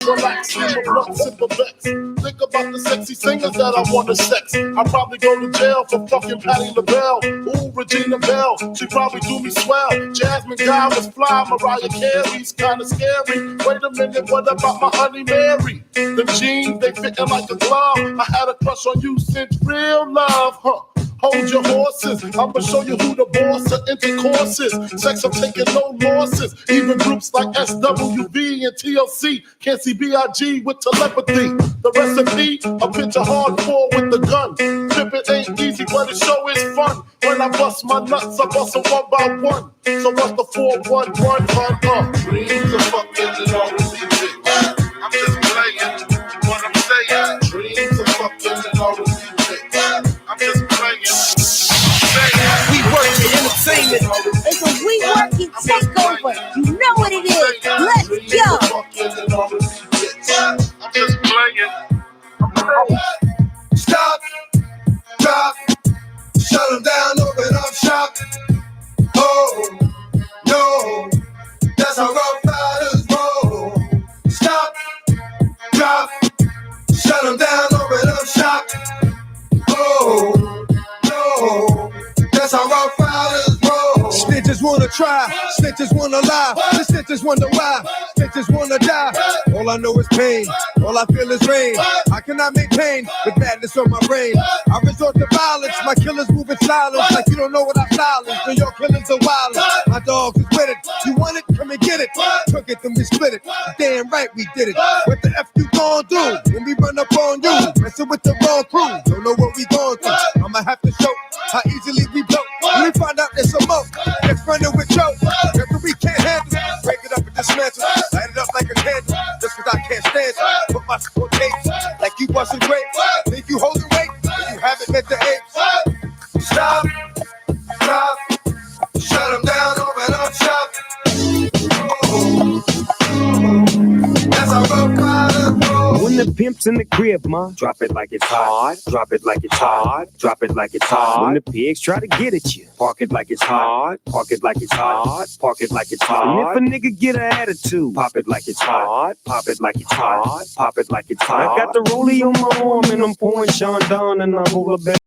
Relax, sip a blunt, sip a Bex. Think about the sexy singers that I wanna sex. I'd probably go to jail for fucking Patti LaBelle. Ooh, Regina Belle, she probably do me swell. Jasmine Guy was fly, Mariah Carey's kinda scary. Wait a minute, what about my honey Mary? Them jeans, they fitting like a glove. I had a crush on you since real love, huh? Hold your horses, I'ma show you who the boss of intercourse is. Sex, I'm taking no losses. Even groups like SWV and TLC can't see B.I.G. with telepathy. The recipe, a picture hardcore with the gun. Pimpin' ain't easy, but it sure is fun. When I bust my nuts, I bust them one by one. So what's the 411 fun? Dreams of fucking and all this shit. I'm just playing what I'm saying. Dreams of fucking and all this shit. I'm just playing. We work the entertainment. It's a we work shop. Oh, no, that's how rough riders roll. Stop, drop, shut them down, open up shop. Oh, no, that's how rough riders roll. Snitches wanna try, snitches wanna lie, the snitches wonder why, snitches wanna die. All I know is pain, all I feel is rain. I cannot maintain the badness on my brain. I resort to violence, my killers move in silence like you don't know what I silence. New York killers are wild. My dogs is with it. You want it? Come and get it. Took it, then we split it. Damn right we did it. What the F you gon' do when we run up on you? Messing with the wrong crew. Don't know what we gon' through. I'ma have to show how easily we blow. When we find out there's some more. Get running with Joe. After we can't handle it, break it up and dismantle. Light it up like a candle. Just cause I can't stand it. Put my foot tapes like you wasn't great. Think you holding weight, but you haven't met the apes. Stop, drop, shut them down, open up shop. That's how rough riders roll. When the pimp's in the crib, ma, drop it like it's hard. Drop it like it's hard. Drop it like it's hard. When the pigs try to get at you, park it like it's hard. Park it like it's hard. Park it like it's hard. And if a nigga get an attitude, pop it like it's hard. Pop it like it's hard. Pop it like it's hard. I got the rollie on my arm and I'm pouring Sean Don and I hold a